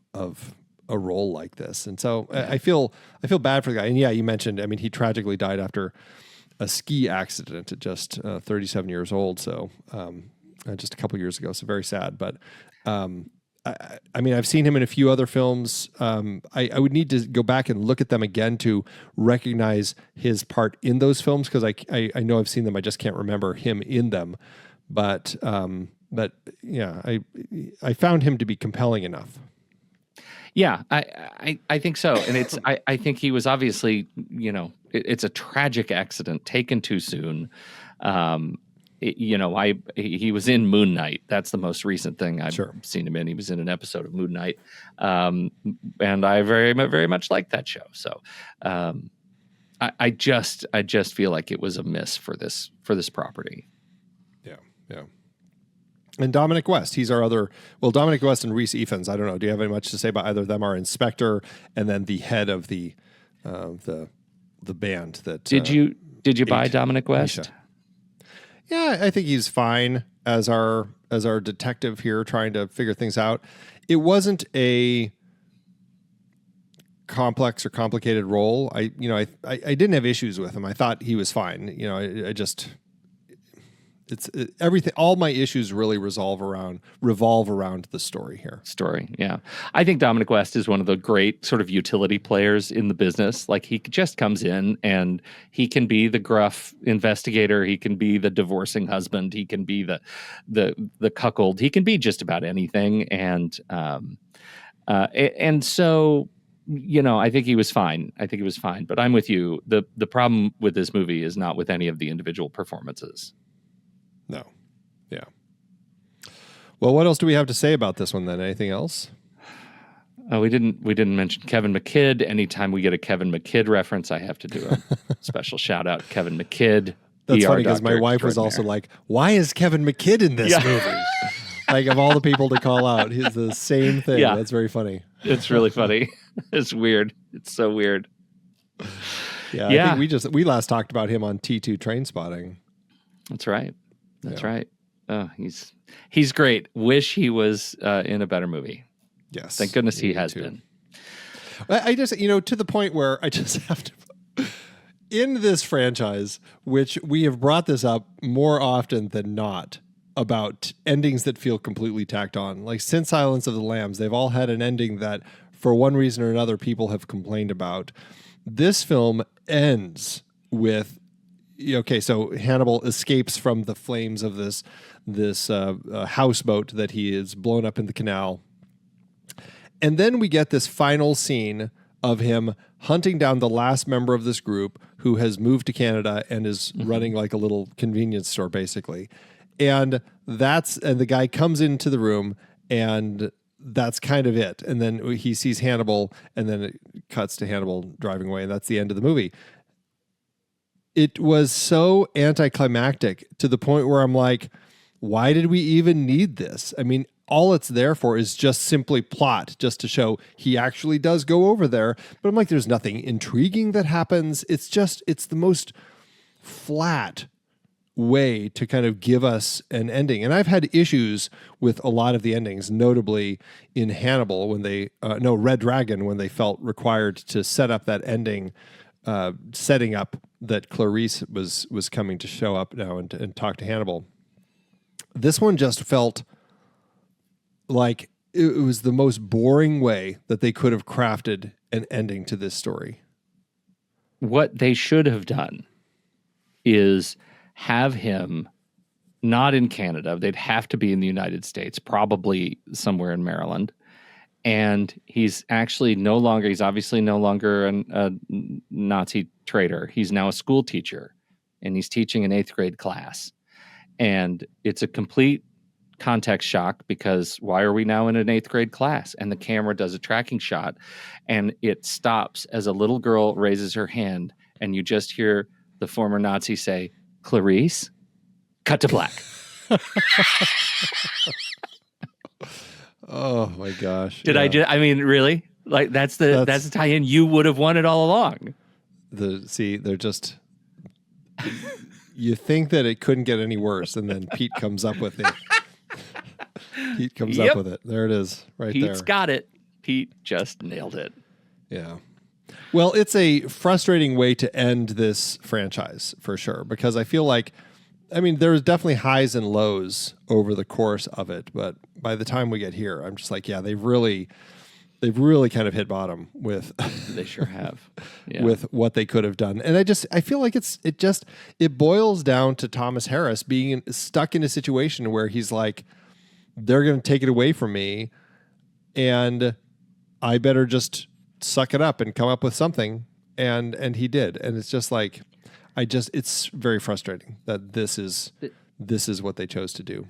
a role like this. And so I feel bad for the guy. And yeah, you mentioned, I mean, he tragically died after a ski accident at just 37 years old. So just a couple years ago. So very sad. But I mean, I've seen him in a few other films. I would need to go back and look at them again to recognize his part in those films, because I know I've seen them. I just can't remember him in them. But yeah, I found him to be compelling enough. Yeah, I think so. And it's I think he was obviously, it's a tragic accident taken too soon. He was in Moon Knight. That's the most recent thing I've seen him in. He was in an episode of Moon Knight. And I very, very much like that show. So I just feel like it was a miss for this property. Yeah. Yeah. And Dominic West, he's our other, Dominic West and Rhys Ifans. I don't know. Do you have any much to say about either of them? Our inspector and then the head of the band that. Did you buy Dominic West? Misha. Yeah, I think he's fine as our detective here, trying to figure things out. It wasn't a complex or complicated role. I didn't have issues with him. I thought he was fine. Everything. All my issues really revolve around the story here. Yeah. I think Dominic West is one of the great sort of utility players in the business. Like, he just comes in and he can be the gruff investigator. He can be the divorcing husband. He can be the cuckold. He can be just about anything. And so, I think he was fine. But I'm with you. The problem with this movie is not with any of the individual performances. No. Yeah. Well, what else do we have to say about this one then? Anything else? We didn't mention Kevin McKidd. Anytime we get a Kevin McKidd reference, I have to do a special shout out. Kevin McKidd. That's funny, because my wife was also like, why is Kevin McKidd in this movie? Like, of all the people to call out, he's the same thing. Yeah. That's very funny. It's really funny. It's weird. It's so weird. Yeah. I think we last talked about him on T2 Trainspotting. That's right. That's right. Oh, he's great. Wish he was in a better movie. Yes. Thank goodness he has been. I just, to the point where I just have to, in this franchise, which we have brought this up more often than not, about endings that feel completely tacked on. Like, since Silence of the Lambs, they've all had an ending that, for one reason or another, people have complained about. This film ends with, so Hannibal escapes from the flames of this houseboat that he is blown up in the canal. And then we get this final scene of him hunting down the last member of this group who has moved to Canada and is running like a little convenience store, basically. And the guy comes into the room, and that's kind of it. And then he sees Hannibal, and then it cuts to Hannibal driving away, and that's the end of the movie. It was so anticlimactic to the point where I'm like, why did we even need this? I mean, all it's there for is just simply plot, just to show he actually does go over there. But I'm like, there's nothing intriguing that happens. It's the most flat way to kind of give us an ending. And I've had issues with a lot of the endings, notably in Hannibal when Red Dragon, when they felt required to set up that ending, setting up that Clarice was coming to show up now and talk to Hannibal. This one just felt like it was the most boring way that they could have crafted an ending to this story. What they should have done is have him not in Canada. They'd have to be in the United States, probably somewhere in Maryland. And he's obviously no longer a Nazi traitor. He's now a school teacher, and he's teaching an 8th grade class. And it's a complete context shock, because why are we now in an 8th grade class? And the camera does a tracking shot, and it stops as a little girl raises her hand, and you just hear the former Nazi say, "Clarice," cut to black. Oh my gosh. Did I just? I mean, really? Like that's the tie-in you would have wanted all along. They're just. You think that it couldn't get any worse, and then Pete comes up with it. Pete comes up with it. There it is, right there. Pete's got it. Pete just nailed it. Yeah. Well, it's a frustrating way to end this franchise for sure, because I feel like, I mean, there's definitely highs and lows over the course of it, but by the time we get here, I'm just like, yeah, they've really kind of hit bottom with. They sure have. Yeah. With what they could have done. And I feel like it boils down to Thomas Harris being stuck in a situation where he's like, they're going to take it away from me, and I better just suck it up and come up with something. And he did. And it's just like, it's very frustrating that this is what they chose to do.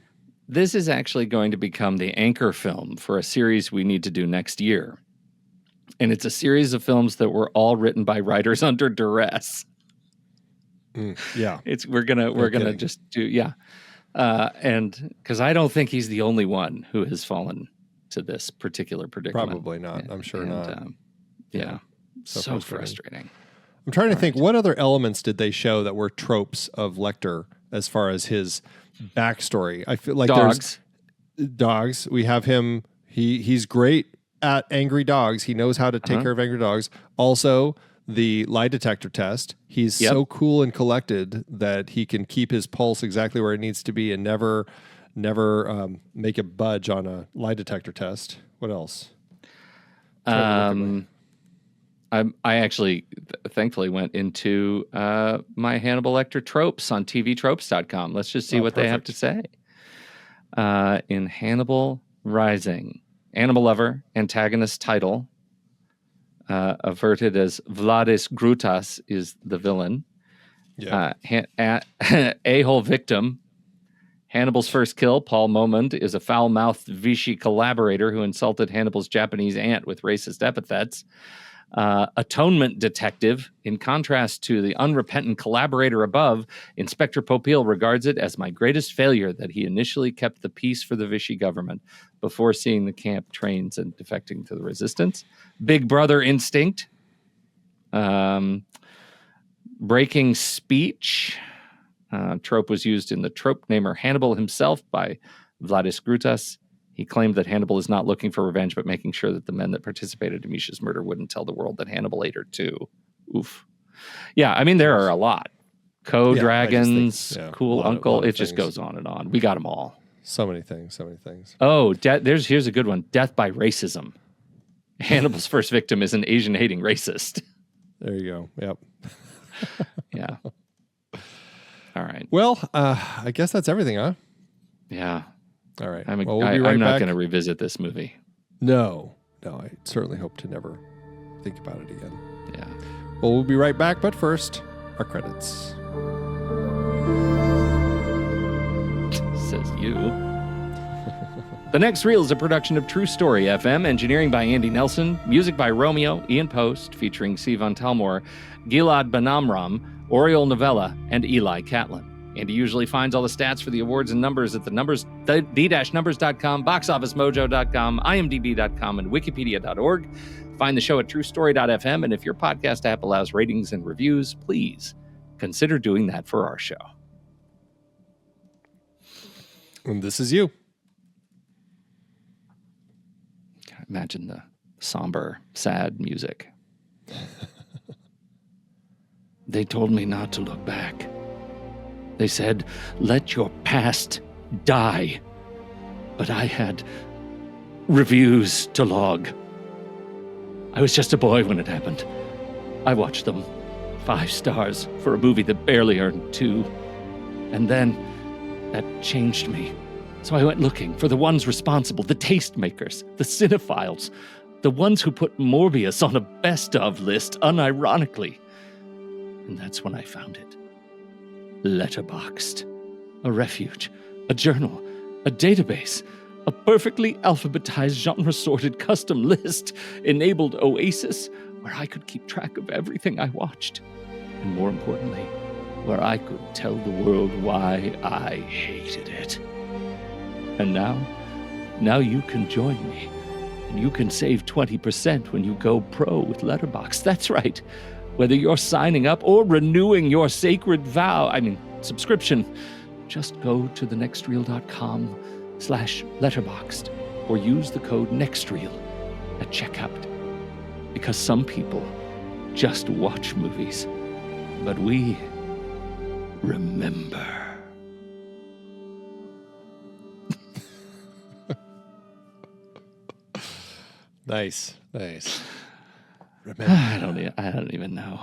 This is actually going to become the anchor film for a series we need to do next year. And it's a series of films that were all written by writers under duress. Yeah. We're gonna just do and because I don't think he's the only one who has fallen to this particular predicament. Probably not. I'm sure not. Yeah. So frustrating. I'm trying to think, what other elements did they show that were tropes of Lecter as far as his backstory? I feel like dogs. We have him. He's great at angry dogs. He knows how to take care of angry dogs. Also, the lie detector test. He's so cool and collected that he can keep his pulse exactly where it needs to be and never make a budge on a lie detector test. What else? I actually thankfully went into my Hannibal Lecter tropes on tvtropes.com. Let's just see what they have to say. In Hannibal Rising, animal lover, antagonist title, averted as Vladis Grutas is the villain. Yeah. A-hole victim. Hannibal's first kill, Paul Momond, is a foul-mouthed Vichy collaborator who insulted Hannibal's Japanese aunt with racist epithets. Atonement detective. In contrast to the unrepentant collaborator above, Inspector Popeil regards it as my greatest failure that he initially kept the peace for the Vichy government before seeing the camp trains and defecting to the resistance. Big brother instinct. Breaking speech. Trope was used in the trope namer Hannibal himself by Vladis Grutas. He claimed that Hannibal is not looking for revenge, but making sure that the men that participated in Misha's murder wouldn't tell the world that Hannibal ate her too. Oof. Yeah, I mean, there are a lot. Co-dragons, cool uncle. It just goes on and on. We got them all. So many things. Oh, here's a good one. Death by racism. Hannibal's first victim is an Asian-hating racist. There you go. Yep. Yeah. All right. Well, I guess that's everything, huh? Yeah. All right. I'm not going to revisit this movie. No, I certainly hope to never think about it again. Yeah. Well, we'll be right back, but first, our credits. Says you. The Next Reel is a production of True Story FM, engineering by Andy Nelson, music by Romeo, Ian Post, featuring Sivan Talmor, Gilad Banamram, Oriol Novella, and Eli Catlin. Andy usually finds all the stats for the awards and numbers at the-numbers.com, boxofficemojo.com, imdb.com, and wikipedia.org. Find the show at truestory.fm, and if your podcast app allows ratings and reviews, please consider doing that for our show. And this is you. Imagine the somber, sad music. They told me not to look back. They said, let your past die. But I had reviews to log. I was just a boy when it happened. I watched them. 5 stars for a movie that barely earned 2. And then that changed me. So I went looking for the ones responsible, the tastemakers, the cinephiles, the ones who put Morbius on a best of list unironically. And that's when I found it. Letterboxd. A refuge. A journal. A database. A perfectly alphabetized, genre-sorted custom list enabled oasis where I could keep track of everything I watched. And more importantly, where I could tell the world why I hated it. And now, now you can join me. And you can save 20% when you go pro with Letterboxd. That's right. Whether you're signing up or renewing your sacred subscription, just go to thenextreel.com/letterboxd or use the code NEXTREEL at checkout. Because some people just watch movies, but we remember. Nice. Remember. I don't even know.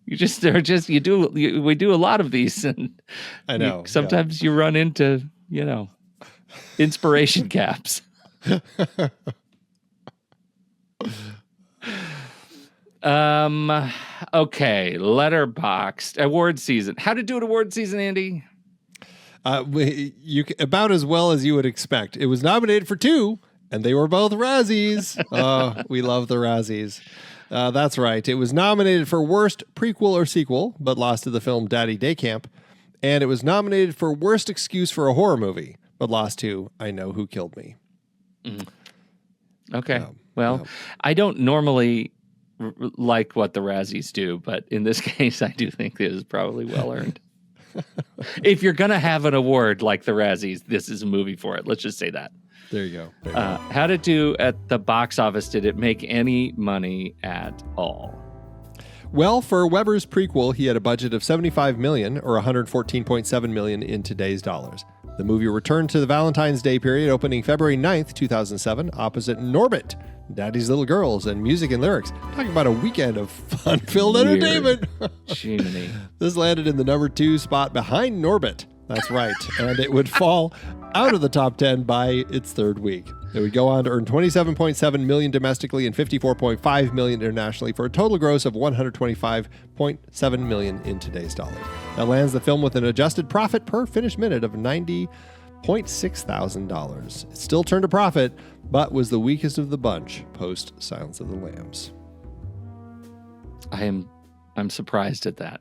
We do a lot of these, and I know. Sometimes you run into, inspiration gaps. Okay, Letterboxd award season. How to do an award season, Andy? About as well as you would expect. It was nominated for 2, and they were both Razzies. Oh, we love the Razzies. That's right. It was nominated for Worst Prequel or Sequel, but lost to the film Daddy Day Camp. And it was nominated for Worst Excuse for a Horror Movie, but lost to I Know Who Killed Me. Mm. Okay. I don't normally like what the Razzies do, but in this case, I do think it is probably well earned. If you're going to have an award like the Razzies, this is a movie for it. Let's just say that. There you go. How to do at the box office? Did it make any money at all? Well, for Weber's prequel, he had a budget of $75 million or $114.7 million in today's dollars. The movie returned to the Valentine's Day period, opening February 9th, 2007, opposite Norbit, Daddy's Little Girls, and Music and Lyrics. Talking about a weekend of fun-filled entertainment. Jiminy. This landed in the number 2 spot behind Norbit. That's right. And it would fall out of the top 10 by its 3rd week. It would go on to earn $27.7 million domestically and $54.5 million internationally for a total gross of $125.7 million in today's dollars. That lands the film with an adjusted profit per finished minute of $90.6 thousand. It still turned a profit, but was the weakest of the bunch post Silence of the Lambs. I'm surprised at that.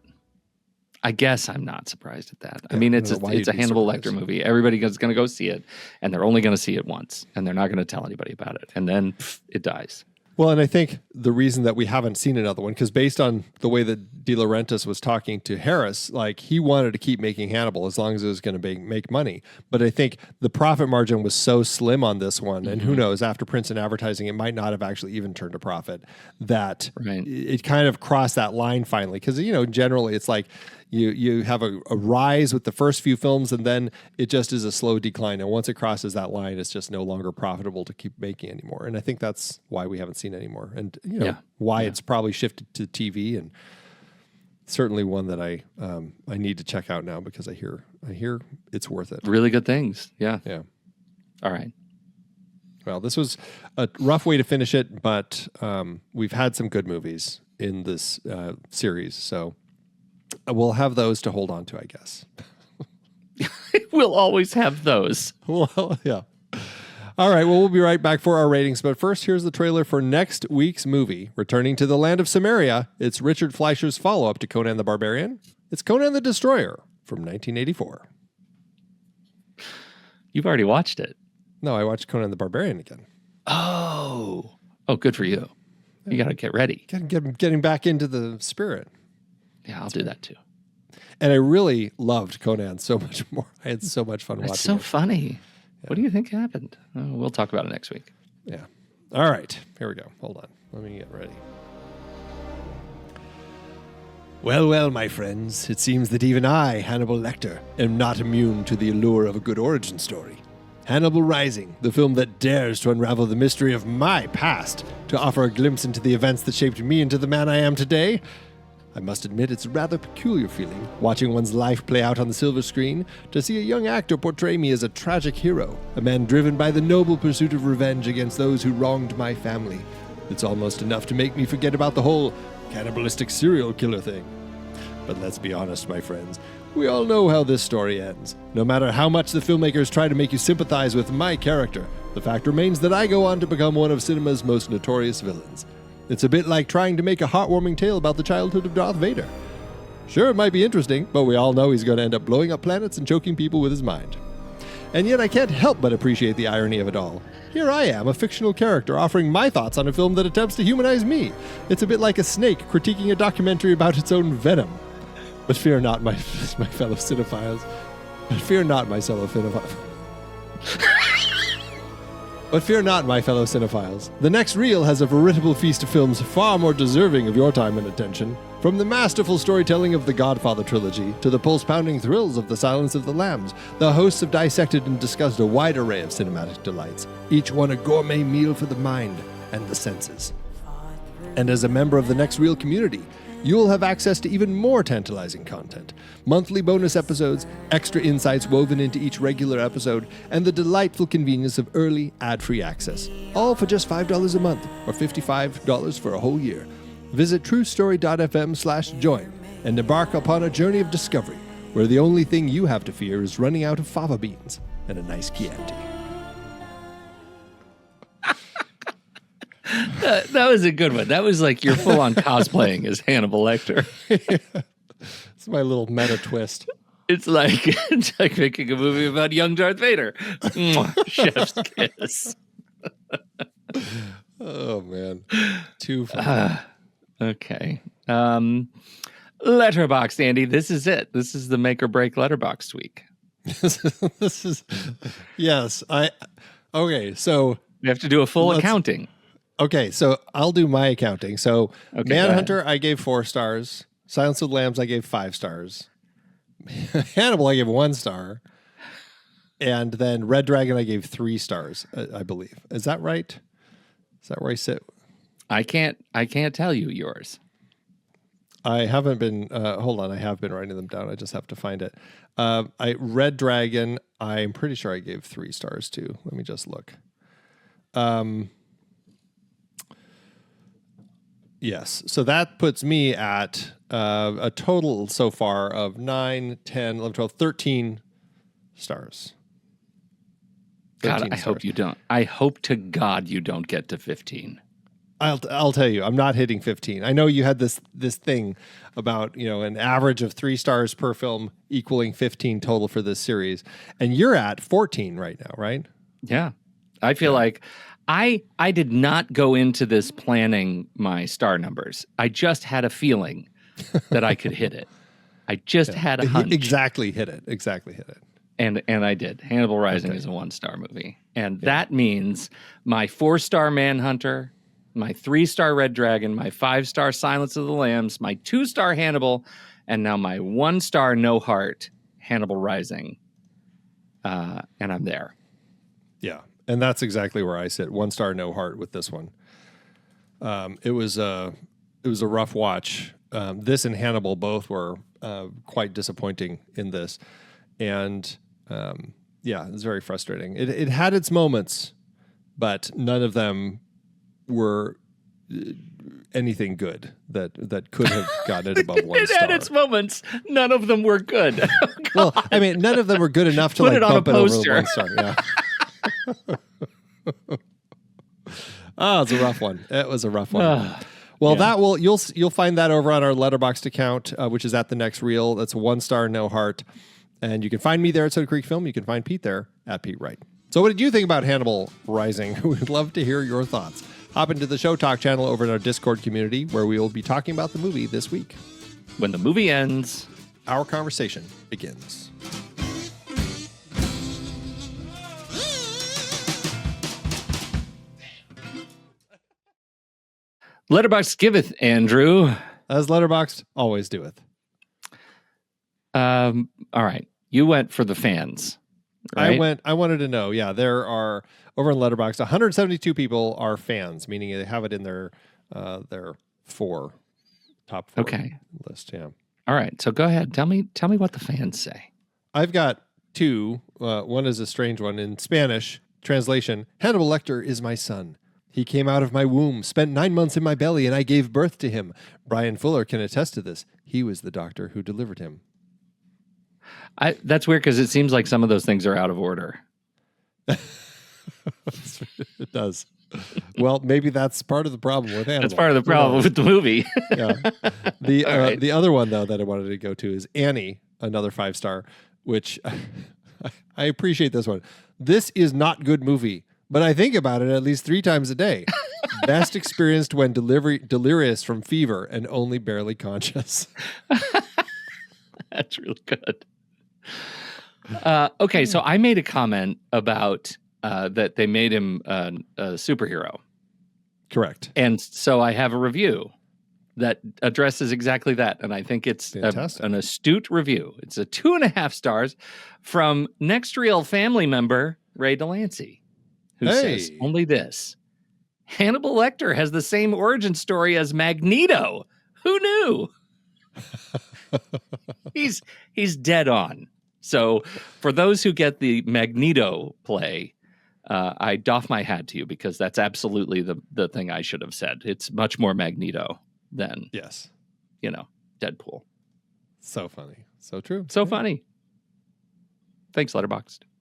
I guess I'm not surprised at that. I mean, it's a Hannibal Lecter movie. Everybody's going to go see it, and they're only going to see it once, and they're not going to tell anybody about it, and then it dies. Well, and I think the reason that we haven't seen another one, because based on the way that De Laurentiis was talking to Harris, like he wanted to keep making Hannibal as long as it was going to make money. But I think the profit margin was so slim on this one, and who knows, after prints and advertising, it might not have actually even turned a profit, that it kind of crossed that line finally. Because, generally it's like you have a rise with the first few films, and then it just is a slow decline. And once it crosses that line, it's just no longer profitable to keep making anymore. And I think that's why we haven't seen anymore. And why it's probably shifted to TV, and certainly one that I need to check out now because I hear it's worth it. Really good things. Yeah. Yeah. All right. Well, this was a rough way to finish it, but we've had some good movies in this series, so we'll have those to hold on to, I guess. We'll always have those. Well, yeah. All right, well, we'll be right back for our ratings, but first, here's the trailer for next week's movie. Returning to the land of Samaria, it's Richard Fleischer's follow-up to Conan the Barbarian. It's Conan the Destroyer from 1984. You've already watched it. No, I watched Conan the Barbarian again. Oh, good for you. You got to get ready. Getting back into the spirit. Yeah, I'll do that too. And I really loved Conan so much more. I had so much fun watching it. It's so funny. Yeah. What do you think happened? We'll talk about it next week. Yeah. All right. Here we go. Hold on. Let me get ready. Well, my friends. It seems that even I, Hannibal Lecter, am not immune to the allure of a good origin story. Hannibal Rising, the film that dares to unravel the mystery of my past to offer a glimpse into the events that shaped me into the man I am today. I must admit it's a rather peculiar feeling, watching one's life play out on the silver screen, to see a young actor portray me as a tragic hero, a man driven by the noble pursuit of revenge against those who wronged my family. It's almost enough to make me forget about the whole cannibalistic serial killer thing. But let's be honest, my friends, we all know how this story ends. No matter how much the filmmakers try to make you sympathize with my character, the fact remains that I go on to become one of cinema's most notorious villains. It's a bit like trying to make a heartwarming tale about the childhood of Darth Vader. Sure, it might be interesting, but we all know he's going to end up blowing up planets and choking people with his mind. And yet I can't help but appreciate the irony of it all. Here I am, a fictional character, offering my thoughts on a film that attempts to humanize me. It's a bit like a snake critiquing a documentary about its own venom. But fear not, my fellow cinephiles. But fear not, my fellow cinephiles. But fear not, my fellow cinephiles. The next reel has a veritable feast of films far more deserving of your time and attention. From the masterful storytelling of the Godfather trilogy to the pulse-pounding thrills of The Silence of the Lambs, the hosts have dissected and discussed a wide array of cinematic delights, each one a gourmet meal for the mind and the senses. And as a member of the Next Reel community, you'll have access to even more tantalizing content. Monthly bonus episodes, extra insights woven into each regular episode, and the delightful convenience of early, ad-free access. All for just $5 a month, or $55 for a whole year. Visit truestory.fm/join and embark upon a journey of discovery, where the only thing you have to fear is running out of fava beans and a nice Chianti. That was a good one. That was like you're full on cosplaying as Hannibal Lecter. It's my little meta twist. It's like making a movie about young Darth Vader. Mwah, chef's kiss. Oh, man. Too funny. Okay. Letterboxd, Andy. This is it. This is the make or break Letterboxd week. This is, yes. Okay, so. We have to do a full accounting. Okay, so I'll do my accounting. So Okay, Manhunter, I gave 4 stars. Silence of the Lambs, I gave 5 stars. Hannibal, I gave 1 star. And then Red Dragon, I gave 3 stars, I believe. Is that right? Is that where I sit? I can't tell you yours. I haven't been, hold on, I have been writing them down. I just have to find it. Red Dragon, I'm pretty sure I gave 3 stars too. Let me just look. Yes, so that puts me at a total so far of 9, 10, 11, 12, 13 stars. God, I hope you don't. I hope to God you don't get to 15. I'll tell you, I'm not hitting 15. I know you had this thing about, an average of 3 stars per film equaling 15 total for this series, and you're at 14 right now, right? Yeah. I feel like I did not go into this planning my star numbers. I just had a feeling that I could hit it. I just had a hunch. Exactly hit it. And I did. Hannibal Rising is a 1-star movie. And that means my 4-star Manhunter, my 3-star Red Dragon, my 5-star Silence of the Lambs, my 2-star Hannibal, and now my 1-star No Heart, Hannibal Rising. And I'm there. Yeah. And that's exactly where I sit. 1 star, No Heart with this one. It was a rough watch. This and Hannibal both were quite disappointing in this. And it was very frustrating. It had its moments, but none of them were anything good that could have gotten it above 1 star. It had its moments. None of them were good. Well, I mean, none of them were good enough to Put it on bump a it over poster. 1 star. Yeah. Oh, it's a rough one. It was a rough one. Well, you'll find that over on our Letterboxd account, which is at the next reel. That's 1 star, No Heart. And you can find me there at Soda Creek Film. You can find Pete there at Pete Wright. So what did you think about Hannibal Rising? We'd love to hear your thoughts. Hop into the Show Talk channel over in our Discord community, where we will be talking about the movie this week. When the movie ends, our conversation begins. Letterboxd giveth, Andrew. As Letterboxd always doeth. All right. You went for the fans, right? I wanted to know. Yeah, there are over in Letterboxd 172 people are fans, meaning they have it in their top 4 list. Yeah. All right. So go ahead. Tell me what the fans say. I've got 2. One is a strange one in Spanish translation. Hannibal Lecter is my son. He came out of my womb, spent 9 months in my belly, and I gave birth to him. Brian Fuller can attest to this. He was the doctor who delivered him. That's weird because it seems like some of those things are out of order. It does. Well, maybe that's part of the problem with Hannibal. That's part of the problem with the movie. Yeah. The other one, though, that I wanted to go to is Annie, another 5 star, which I appreciate this one. This is not good movie, but I think about it at least 3 times a day. Best experienced when delirious from fever and only barely conscious. That's really good. Okay, so I made a comment about that they made him a superhero. Correct. And so I have a review that addresses exactly that. And I think it's an astute review. It's a 2.5 stars from next real family member, Ray Delancey, who says only this. Hannibal Lecter has the same origin story as Magneto. Who knew? He's dead on. So for those who get the Magneto play, I doff my hat to you because that's absolutely the thing I should have said. It's much more Magneto than, Deadpool. So funny. So true. So funny. Thanks, Letterboxd.